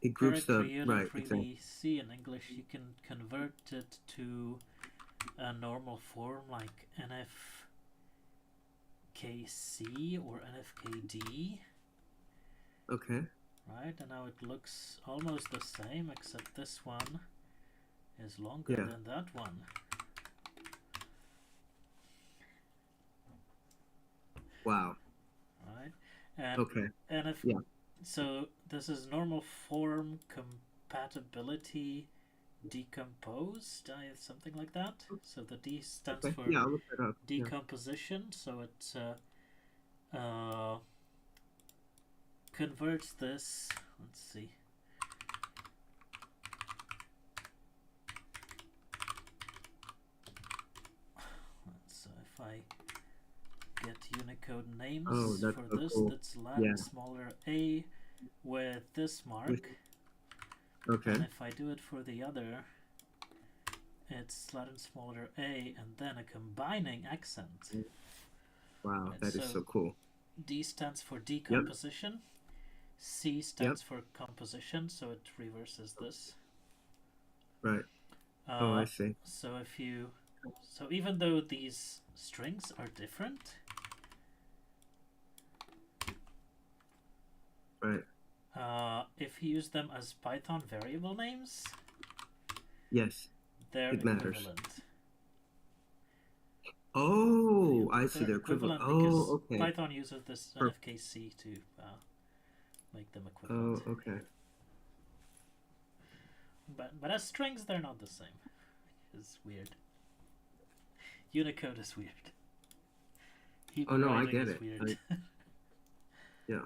Speaker 2: it groups the
Speaker 1: you
Speaker 2: right.
Speaker 1: don't really see in English, you can convert it to a normal form like NFKC or NFKD.
Speaker 2: Okay.
Speaker 1: Right, and now it looks almost the same, except this one is longer than that one.
Speaker 2: Wow.
Speaker 1: Right, and so this is normal form compatibility decomposed, something like that. So the D stands
Speaker 2: Okay.
Speaker 1: for
Speaker 2: Yeah, I'll look that up. Yeah.
Speaker 1: decomposition. So it uh, converts this. Let's see. So if I get Unicode
Speaker 2: Oh,
Speaker 1: names
Speaker 2: that's
Speaker 1: for
Speaker 2: so
Speaker 1: this,
Speaker 2: cool.
Speaker 1: that's
Speaker 2: Yeah.
Speaker 1: Latin smaller a with this mark.
Speaker 2: Okay.
Speaker 1: And if I do it for the other, it's Latin smaller a and then a combining accent.
Speaker 2: Wow,
Speaker 1: Right,
Speaker 2: that is
Speaker 1: so
Speaker 2: so cool.
Speaker 1: D stands for
Speaker 2: Yep.
Speaker 1: decomposition. C
Speaker 2: Yep.
Speaker 1: stands for composition, so it reverses this.
Speaker 2: Right. Oh,
Speaker 1: Uh,
Speaker 2: I see.
Speaker 1: so if you, so even though these strings are different,
Speaker 2: Right.
Speaker 1: if you use them as Python variable names,
Speaker 2: Yes,
Speaker 1: they're
Speaker 2: it matters.
Speaker 1: equivalent.
Speaker 2: Oh, I see.
Speaker 1: They're
Speaker 2: They're equivalent.
Speaker 1: equivalent because
Speaker 2: Oh, okay.
Speaker 1: Python uses this
Speaker 2: Per-
Speaker 1: NFKC to make them equivalent.
Speaker 2: oh, okay.
Speaker 1: But as strings, they're not the same. It's weird. Unicode is weird.
Speaker 2: Oh
Speaker 1: Hebrew
Speaker 2: no, I
Speaker 1: writing
Speaker 2: get
Speaker 1: is
Speaker 2: it.
Speaker 1: weird.
Speaker 2: Yeah.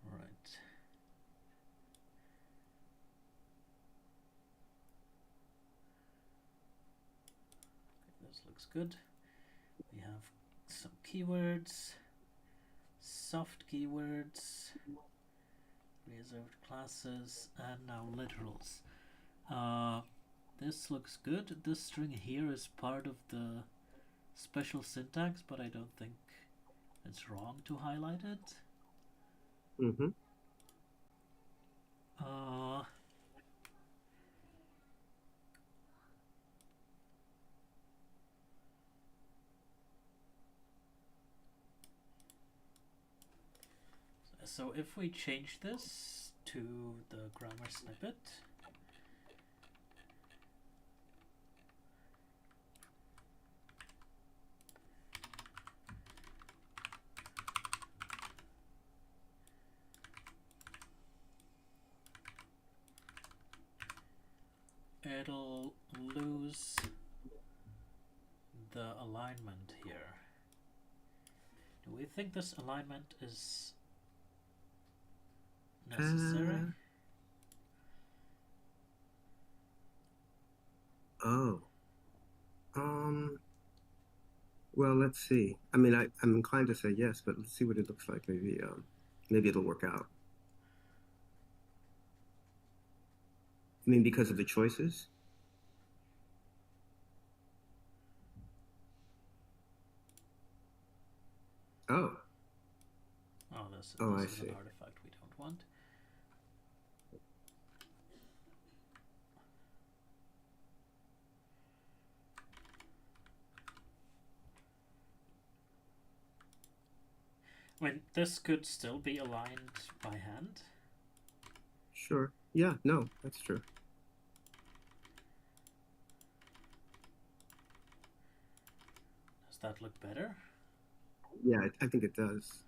Speaker 1: Right. This looks good. We have some keywords, soft keywords, reserved classes, and now literals. This looks good. This string here is part of the special syntax, but I don't think it's wrong to highlight it.
Speaker 2: Mm-hmm.
Speaker 1: Uh, so if we change this to the grammar snippet, it'll lose the alignment here. Do we think this alignment is necessary?
Speaker 2: Oh. Um. Well, let's see. I mean, I'm inclined to say yes, but let's see what it looks like. Maybe it'll work out. I mean, because of the choices. Oh.
Speaker 1: Oh,
Speaker 2: Oh, I
Speaker 1: this is an
Speaker 2: see.
Speaker 1: artifact we don't want. I mean, this could still be aligned by hand.
Speaker 2: Sure. Yeah. No, that's true.
Speaker 1: Does that look better?
Speaker 2: Yeah, I think it does.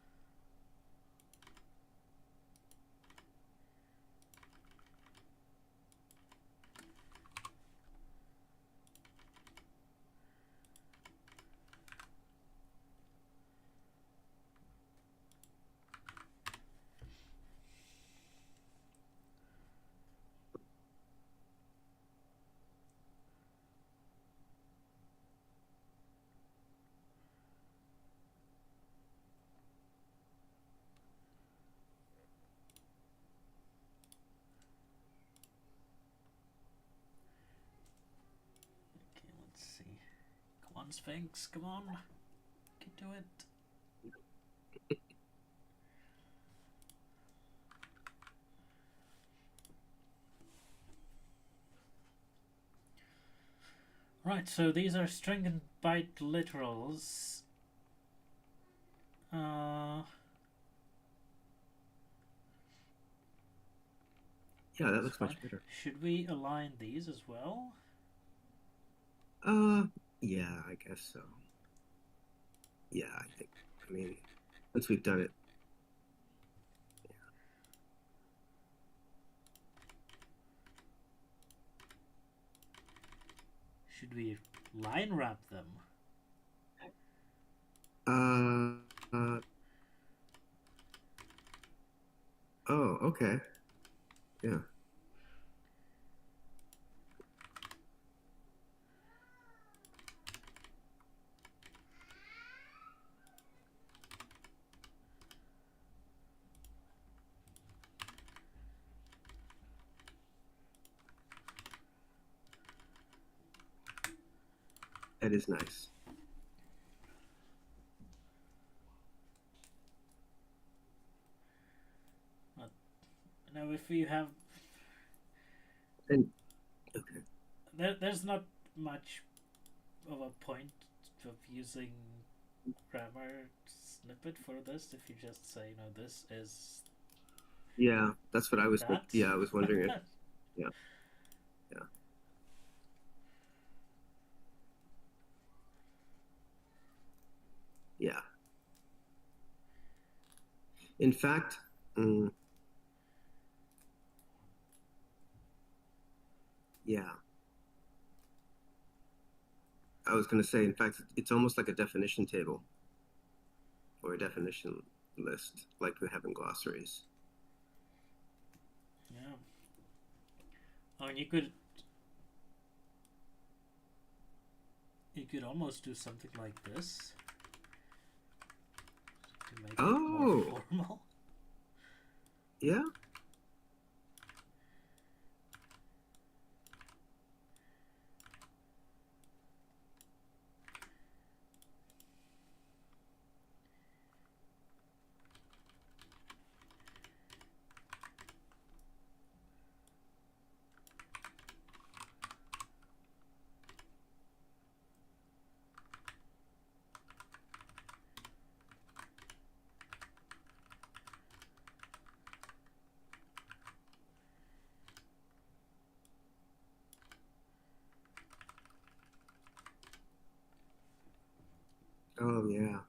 Speaker 1: Okay, let's see. Come on, Sphinx, come on. Get to it. Right, so these are string and byte literals.
Speaker 2: Yeah, that
Speaker 1: That's
Speaker 2: looks
Speaker 1: fine.
Speaker 2: much better.
Speaker 1: Should we align these as well?
Speaker 2: Uh, yeah, I guess so. yeah, I think. I mean, once we've done it,
Speaker 1: Should we line wrap them?
Speaker 2: uh, uh oh, okay, yeah, that is nice.
Speaker 1: But now, if you have,
Speaker 2: And okay,
Speaker 1: there's not much of a point of using grammar snippet for this if you just say, this is
Speaker 2: yeah, that's what I was think.
Speaker 1: that.
Speaker 2: Yeah, I was wondering if yeah, yeah, yeah. In fact, mm, yeah, I was going to say. In fact, it's almost like a definition table or a definition list, like we have in glossaries.
Speaker 1: Yeah. I mean, you could almost do something like this to make it more
Speaker 2: Oh,
Speaker 1: formal.
Speaker 2: yeah. Oh, yeah.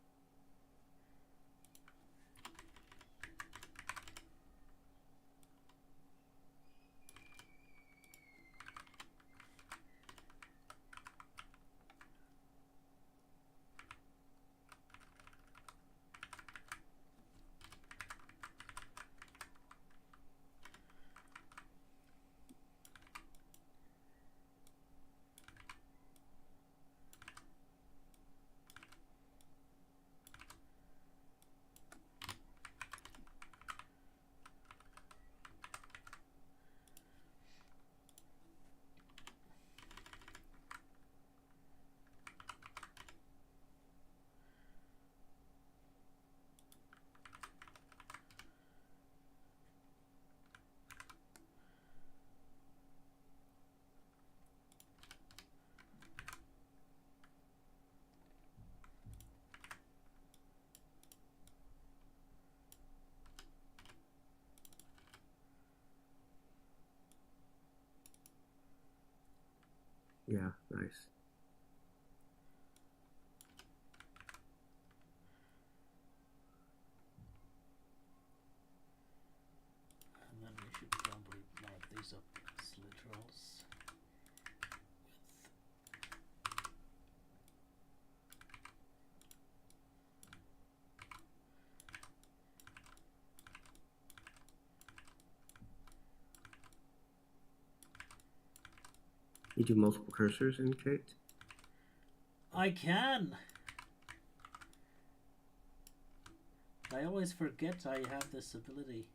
Speaker 2: Yeah, nice.
Speaker 1: And then we should probably mark these up as literals.
Speaker 2: You do multiple cursors in Kate?
Speaker 1: I can! I always forget I have this ability.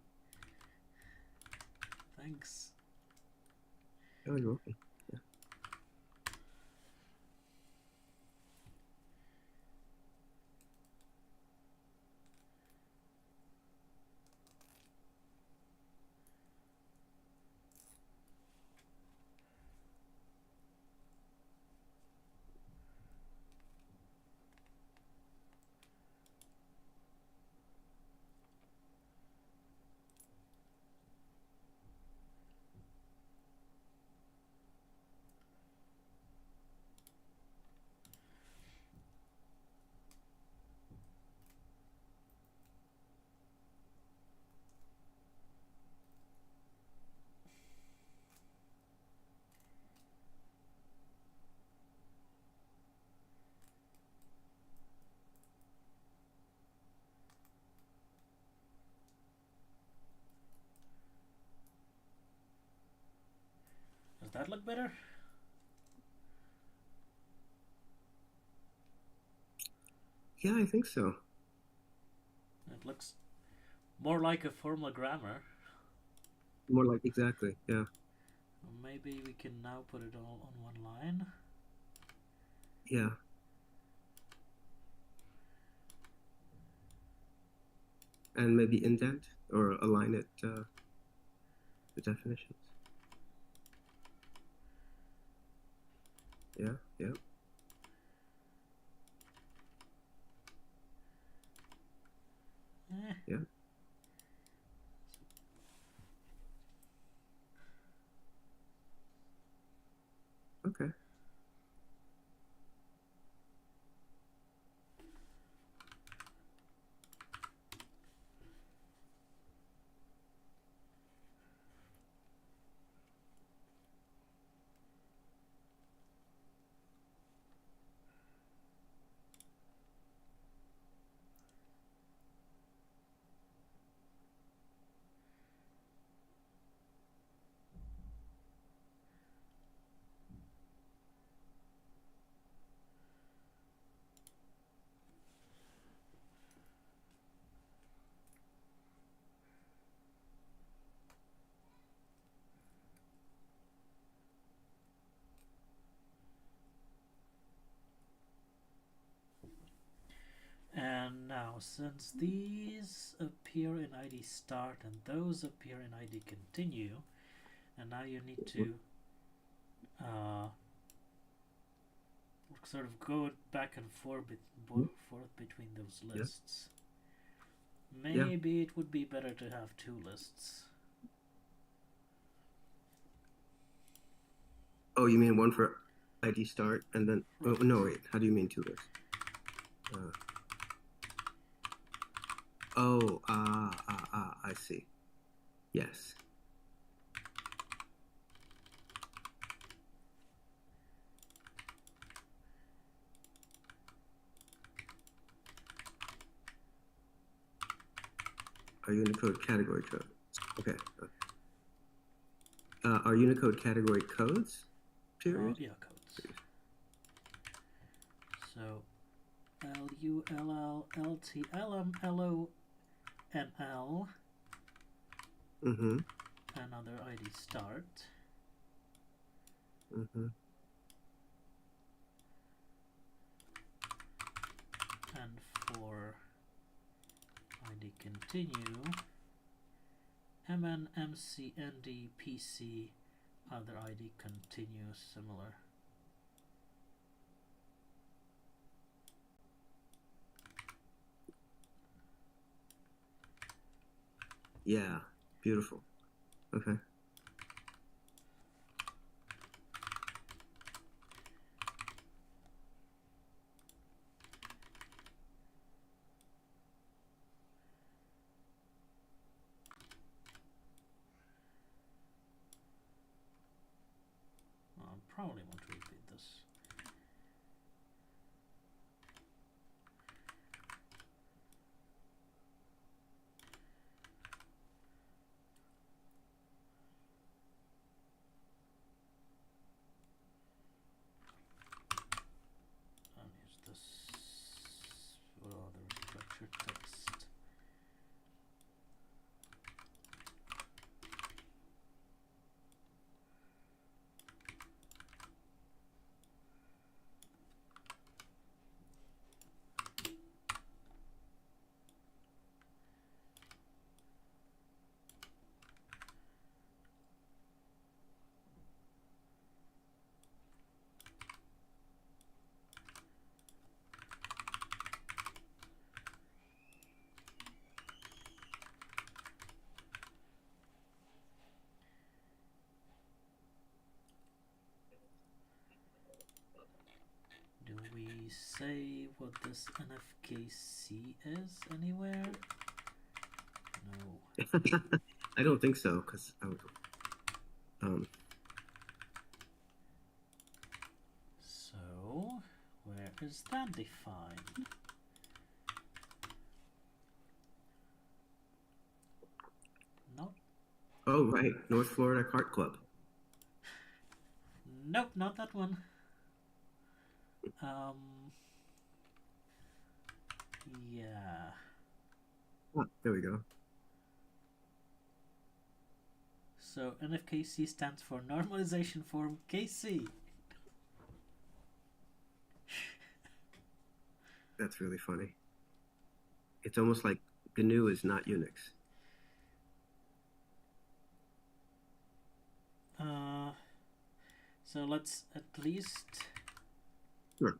Speaker 1: Thanks.
Speaker 2: Oh, you're welcome. Yeah.
Speaker 1: Does that look better?
Speaker 2: Yeah, I think so.
Speaker 1: It looks more like a formal grammar.
Speaker 2: More like exactly. Yeah.
Speaker 1: Maybe we can now put it all on one line.
Speaker 2: Yeah. And maybe indent or align it the definitions. Yeah. Yeah.
Speaker 1: Eh.
Speaker 2: Yeah. Okay.
Speaker 1: And now, since these appear in ID start and those appear in ID continue, and now you need to uh, sort of go back and forth, forth between those
Speaker 2: Yeah.
Speaker 1: lists.
Speaker 2: Yeah.
Speaker 1: Maybe it would be better to have two lists.
Speaker 2: Oh, you mean one for ID start and then?
Speaker 1: Right.
Speaker 2: Oh no, wait. How do you mean two lists? I see. Yes. Are Unicode category codes? Okay. Are Unicode category codes? Period.
Speaker 1: Yeah, codes. So LULL LTLM
Speaker 2: Mm-hmm.
Speaker 1: another ID start.
Speaker 2: Mm-hmm.
Speaker 1: And for ID continue, MNMCNDPC other ID continue similar.
Speaker 2: Yeah. Beautiful. Okay.
Speaker 1: Probably want to repeat this. I'll use this for the structured text. Do we say what this NFKC is anywhere? No.
Speaker 2: I don't think so, because I was.
Speaker 1: So, where is that defined? Not.
Speaker 2: Oh right, North Florida Cart Club.
Speaker 1: Nope, not that one. Um, yeah.
Speaker 2: Oh, there we go.
Speaker 1: So NFKC stands for Normalization Form KC.
Speaker 2: That's really funny. It's almost like GNU is not Unix.
Speaker 1: So let's at least
Speaker 2: Sure.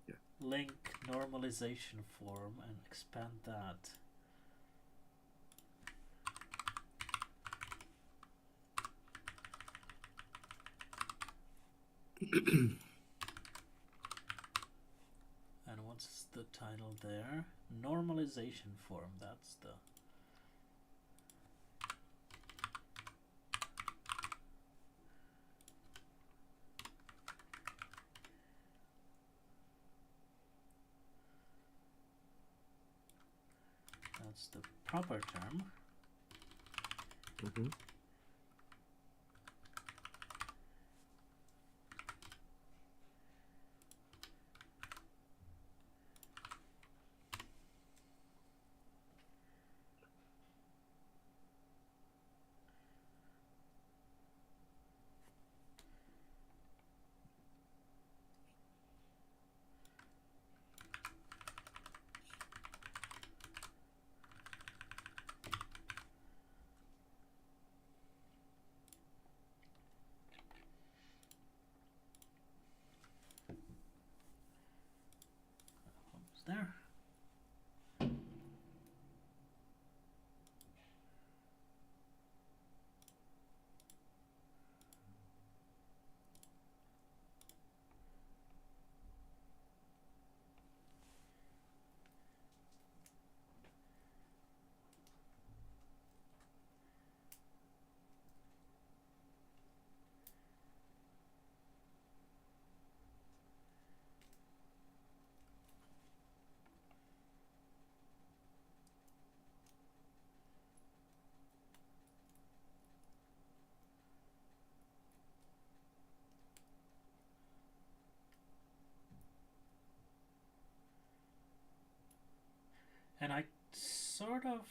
Speaker 2: Yeah.
Speaker 1: link normalization form and expand that. And what's the title there? Normalization form, that's the... That's the proper term.
Speaker 2: Mm-hmm.
Speaker 1: Almost there. And I sort of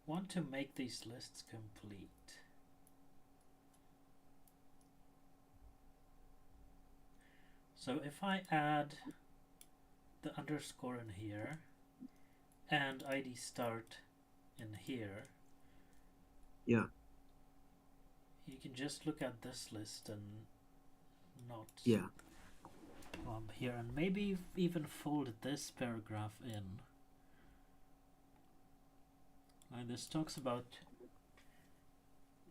Speaker 1: want to make these lists complete. So if I add the underscore in here and ID start in here,
Speaker 2: Yeah.
Speaker 1: you can just look at this list and not
Speaker 2: Yeah.
Speaker 1: here, and maybe even fold this paragraph in. And this talks about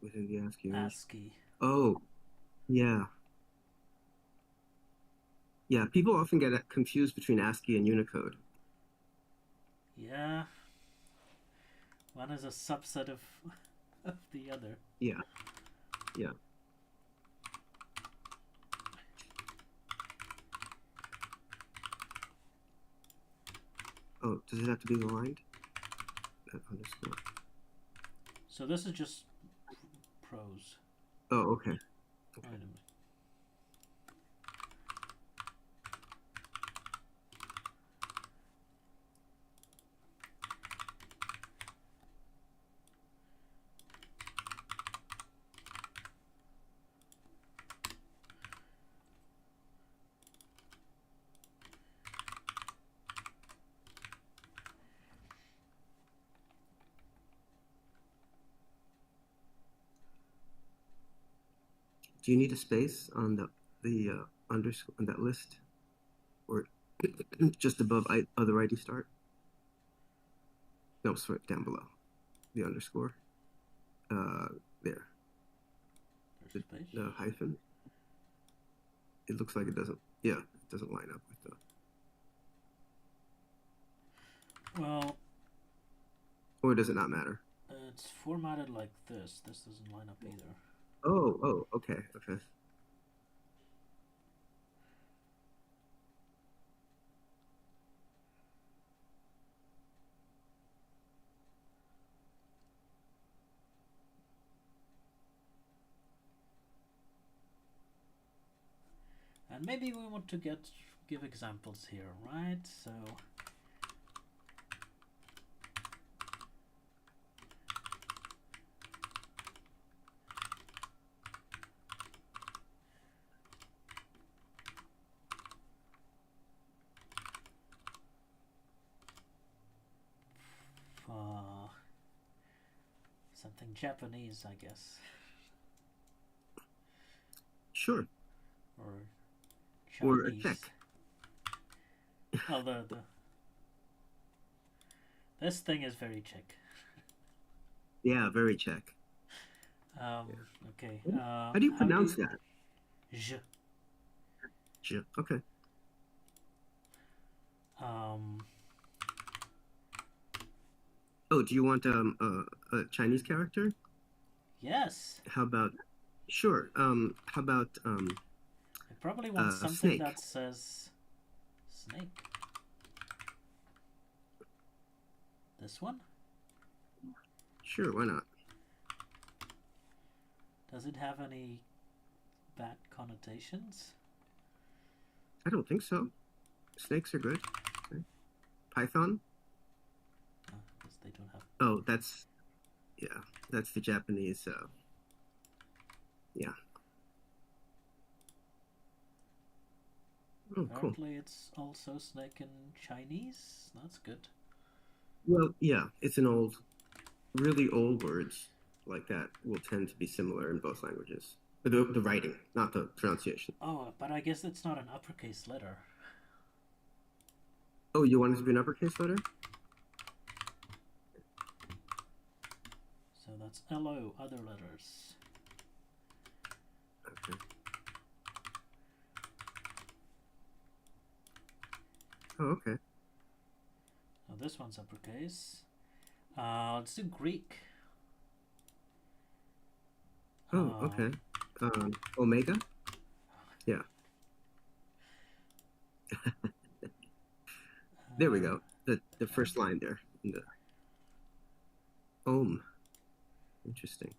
Speaker 2: Within the ASCII range.
Speaker 1: ASCII.
Speaker 2: Oh, yeah. Yeah, people often get confused between ASCII and Unicode.
Speaker 1: Yeah. One is a subset of, of the other.
Speaker 2: Yeah. Yeah. Oh, does it have to be aligned? That underscore.
Speaker 1: So this is just prose.
Speaker 2: Oh, okay. Okay.
Speaker 1: Wait a minute.
Speaker 2: Do you need a space on the underscore on that list, or just above other ID start? No, sorry, down below the underscore. There. The hyphen. It looks like it doesn't. Yeah, it doesn't line up with the.
Speaker 1: Well,
Speaker 2: Or does it not matter?
Speaker 1: it's formatted like this. This doesn't line up either.
Speaker 2: Oh, okay, okay.
Speaker 1: And maybe we want to give examples here, right? So for something Japanese, I guess,
Speaker 2: Sure.
Speaker 1: or
Speaker 2: Or a
Speaker 1: Chinese.
Speaker 2: check.
Speaker 1: Oh, this thing is very Czech.
Speaker 2: Yeah, very Czech.
Speaker 1: Okay.
Speaker 2: How do you pronounce that?
Speaker 1: J.
Speaker 2: Okay.
Speaker 1: Um,
Speaker 2: Oh, do you want a Chinese character?
Speaker 1: yes.
Speaker 2: How about sure. How about
Speaker 1: I probably want something
Speaker 2: snake?
Speaker 1: that says snake. This one?
Speaker 2: Sure, why not?
Speaker 1: Does it have any bad connotations?
Speaker 2: I don't think so. Snakes are good. Okay. Python?
Speaker 1: Oh, because they don't have.
Speaker 2: Oh, that's the Japanese. Yeah. Oh, cool.
Speaker 1: Apparently, it's also snake in Chinese. That's good.
Speaker 2: Well, yeah, it's really old words like that will tend to be similar in both languages. The writing, not the pronunciation.
Speaker 1: Oh, but I guess it's not an uppercase letter.
Speaker 2: Oh, you want it to be an uppercase letter?
Speaker 1: So that's LO, other letters.
Speaker 2: Okay. Oh, okay.
Speaker 1: Now this one's uppercase. Let's do Greek.
Speaker 2: Oh, okay. Omega? Yeah. There we go. The first line there. In the Ohm. Interesting.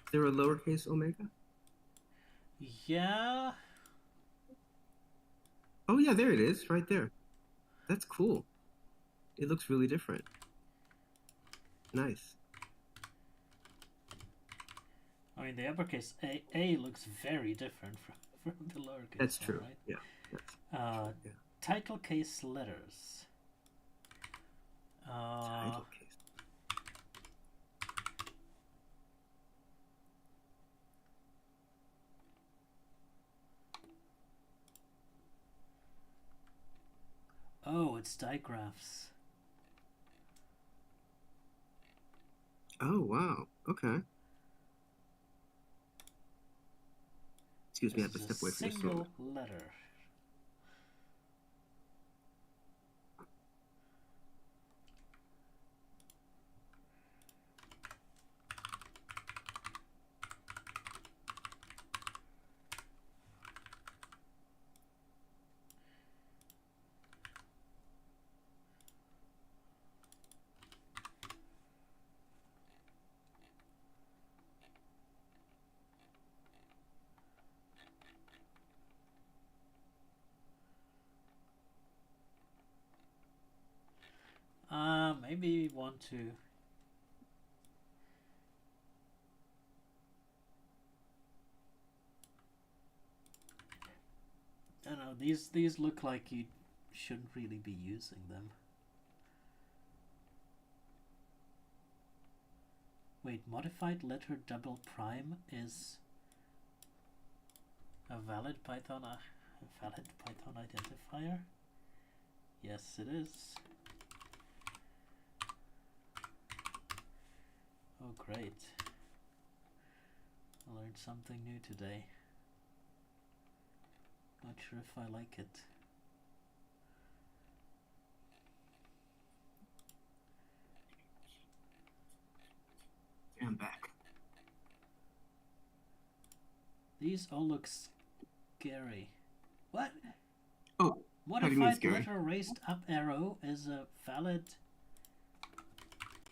Speaker 2: Is there a lowercase omega?
Speaker 1: Yeah.
Speaker 2: Oh yeah, there it is, right there. That's cool. It looks really different. Nice.
Speaker 1: I mean, the uppercase A looks very different from the lowercase.
Speaker 2: That's true.
Speaker 1: One, right?
Speaker 2: Yeah. That's yeah.
Speaker 1: Title case letters.
Speaker 2: Title case.
Speaker 1: Oh, it's digraphs.
Speaker 2: Oh wow. Okay. Excuse me, I have to step away from this
Speaker 1: Single letter. Maybe want to. I don't know. These look like you shouldn't really be using them. Wait, modified letter double prime is a valid Python identifier? Yes, it is. Oh, great. I learned something new today. Not sure if I like it.
Speaker 2: I'm back.
Speaker 1: These all look scary. What?
Speaker 2: Oh,
Speaker 1: Modified letter raised up arrow is a valid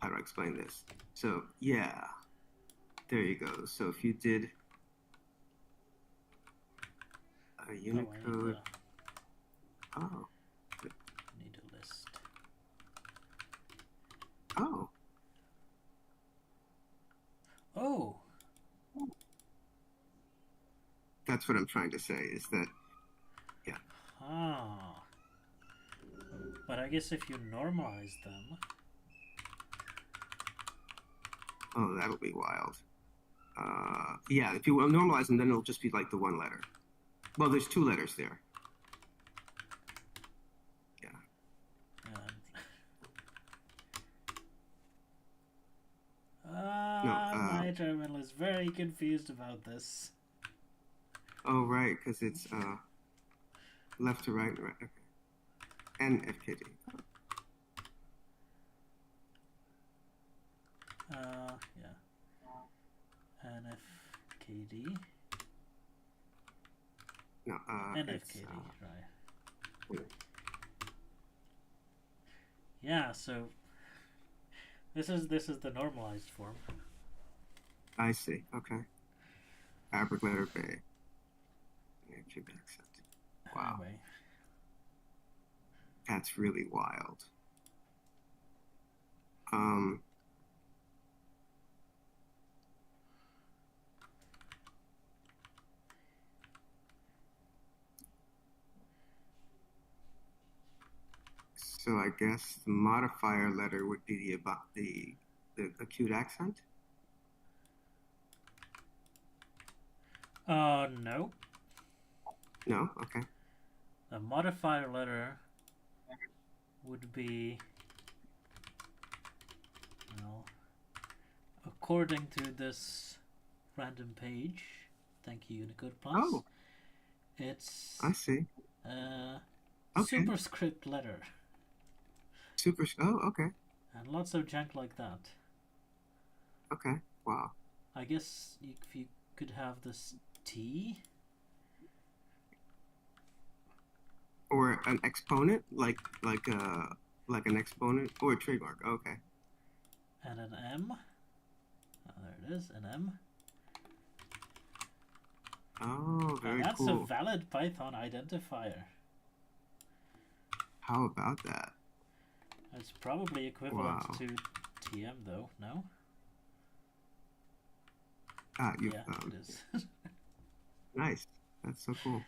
Speaker 2: how do I explain this? So yeah, there you go. So if you did a Unicode, oh,
Speaker 1: need a list.
Speaker 2: oh,
Speaker 1: Oh,
Speaker 2: that's what I'm trying to say. Is that yeah?
Speaker 1: ah. But I guess if you normalize them,
Speaker 2: Oh, that'll be wild. Yeah, if you normalize them, then it'll just be like the one letter. Well, there's two letters there. Yeah. No.
Speaker 1: My terminal is very confused about this.
Speaker 2: Oh, right, because it's left to right, right. Okay. And FKD.
Speaker 1: Yeah. NFKD.
Speaker 2: No,
Speaker 1: NFKD, right. Yeah, so this is the normalized form.
Speaker 2: I see. Okay. Arabic letter Bay. Cuban accent. Wow.
Speaker 1: Anyway.
Speaker 2: That's really wild. So I guess the modifier letter would be the acute accent.
Speaker 1: No.
Speaker 2: No. Okay.
Speaker 1: The modifier letter would be, well, according to this random page, thank you Unicode Plus.
Speaker 2: Oh.
Speaker 1: It's
Speaker 2: I see.
Speaker 1: Okay. Superscript letter.
Speaker 2: Oh, okay.
Speaker 1: And lots of junk like that.
Speaker 2: Okay. Wow.
Speaker 1: I guess if you could have this T.
Speaker 2: Or an exponent, like an exponent, or a trademark. Okay.
Speaker 1: And an M. Oh, there it is, an M.
Speaker 2: Oh, very
Speaker 1: that's
Speaker 2: cool.
Speaker 1: a valid Python identifier.
Speaker 2: How about that?
Speaker 1: It's probably equivalent to TM, though, no?
Speaker 2: You
Speaker 1: yeah,
Speaker 2: found.
Speaker 1: It is.
Speaker 2: Nice. That's so cool.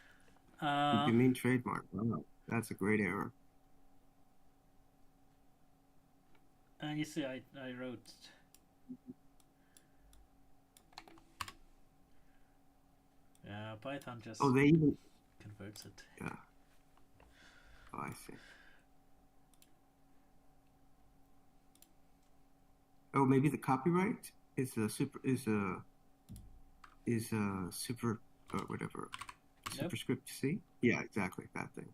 Speaker 2: You mean trademark. Wow. That's a great error.
Speaker 1: And you see, I wrote... Yeah, Python just
Speaker 2: they even
Speaker 1: converts it.
Speaker 2: Yeah. Oh, I see. Oh, maybe the copyright is a super whatever.
Speaker 1: Nope.
Speaker 2: Superscript C? Yeah, exactly. That thing.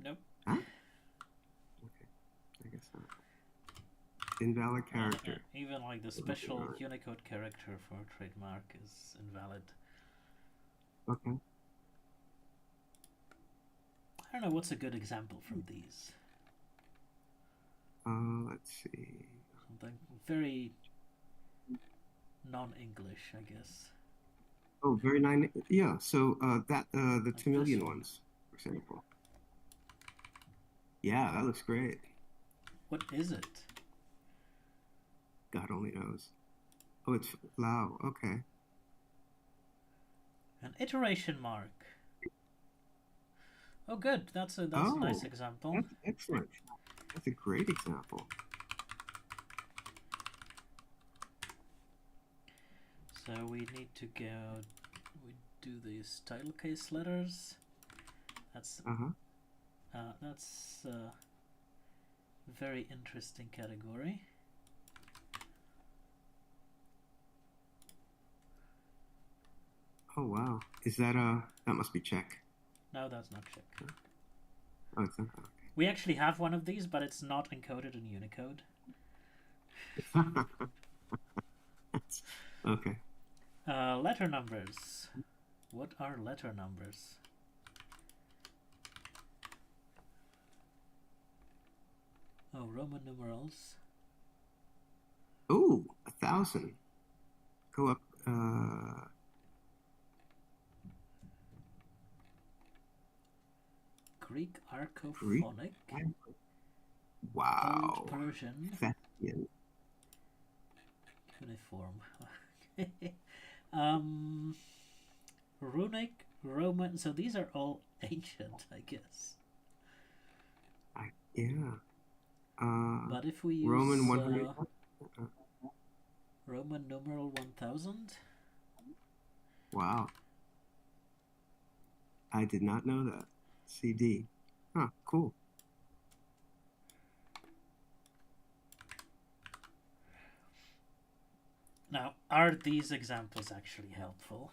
Speaker 1: Nope.
Speaker 2: Huh? Okay. I guess not. Invalid character.
Speaker 1: Even like the special Unicode character for trademark is invalid.
Speaker 2: Okay.
Speaker 1: I don't know what's a good example from these.
Speaker 2: Let's see.
Speaker 1: Something very non-English, I guess.
Speaker 2: Oh, very nice. Yeah. So the
Speaker 1: like
Speaker 2: 2 million ones, for example. Yeah, that looks great.
Speaker 1: What is it?
Speaker 2: God only knows. Oh, it's Lao. Okay.
Speaker 1: An iteration mark. Oh, good. That's a nice example.
Speaker 2: That's excellent. That's a great example.
Speaker 1: So we need to go. We do the style case letters. That's a very interesting category.
Speaker 2: Oh wow! Is that that must be Czech?
Speaker 1: No, that's not Czech.
Speaker 2: Oh, it's not. Okay.
Speaker 1: We actually have one of these, but it's not encoded in Unicode.
Speaker 2: Okay.
Speaker 1: Letter numbers. What are letter numbers? Oh, Roman numerals.
Speaker 2: Ooh, 1,000. Go up.
Speaker 1: Greek
Speaker 2: Greek.
Speaker 1: archophonic, Old
Speaker 2: Wow.
Speaker 1: Persian,
Speaker 2: Thespian.
Speaker 1: cuneiform. um, Runic, Roman. So these are all ancient, I guess.
Speaker 2: Yeah.
Speaker 1: But if we
Speaker 2: Roman
Speaker 1: use
Speaker 2: 100.
Speaker 1: Roman numeral 1000,
Speaker 2: Wow. I did not know that. CD. Huh, cool.
Speaker 1: now are these examples actually helpful?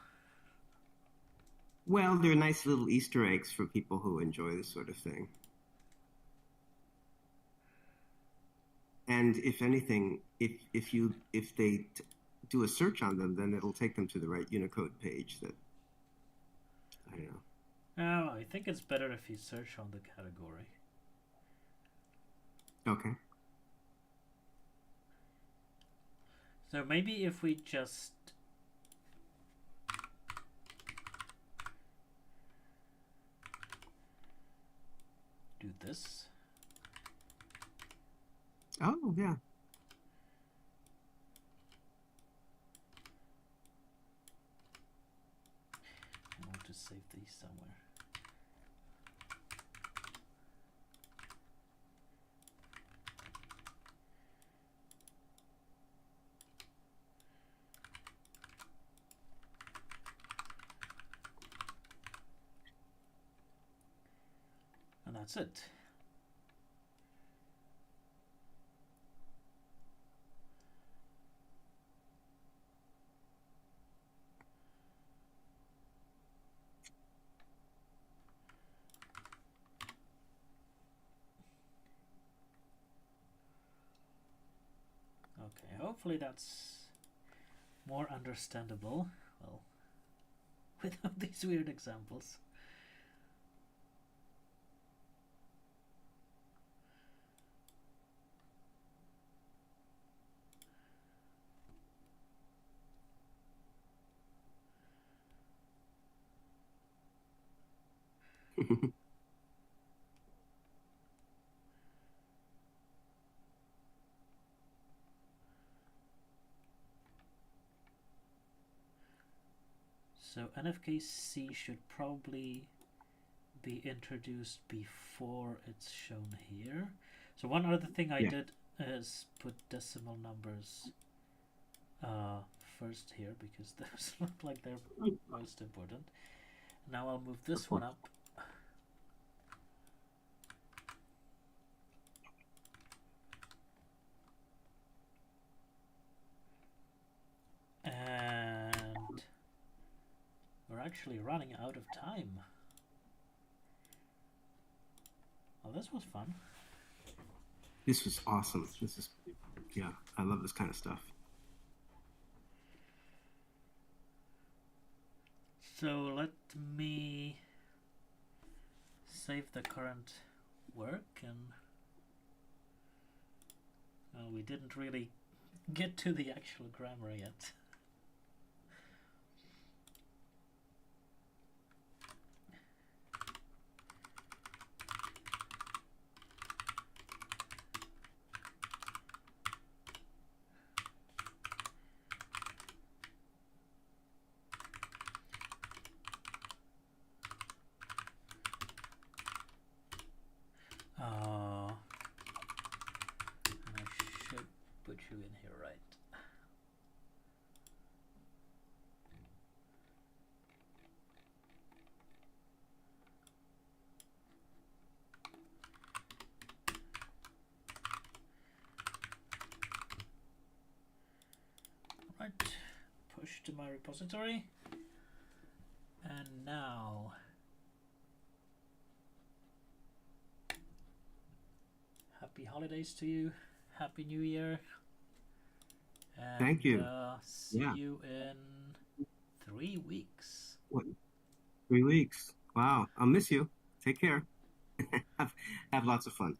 Speaker 2: Well, they're nice little Easter eggs for people who enjoy this sort of thing. And if anything, if they do a search on them, then it'll take them to the right Unicode page. That I don't know.
Speaker 1: No, I think it's better if you search on the category.
Speaker 2: Okay.
Speaker 1: So maybe if we just do this.
Speaker 2: Oh yeah.
Speaker 1: I want to save these somewhere. And that's it. Okay, hopefully that's more understandable. Well, without these weird examples. So NFKC should probably be introduced before it's shown here. So one other thing I
Speaker 2: Yeah.
Speaker 1: did is put decimal numbers first here because those look like they're most important. Now I'll move this one up. And we're actually running out of time. Well, this was fun.
Speaker 2: This was awesome. Yeah, I love this kind of stuff.
Speaker 1: So let me save the current work, and well, we didn't really get to the actual grammar yet. And I should put you in here, right? Right, push to my repository. And now happy holidays to you. Happy New Year. And
Speaker 2: Thank you.
Speaker 1: See you in 3 weeks.
Speaker 2: What? 3 weeks. Wow. I'll miss you. Take care. have lots of fun.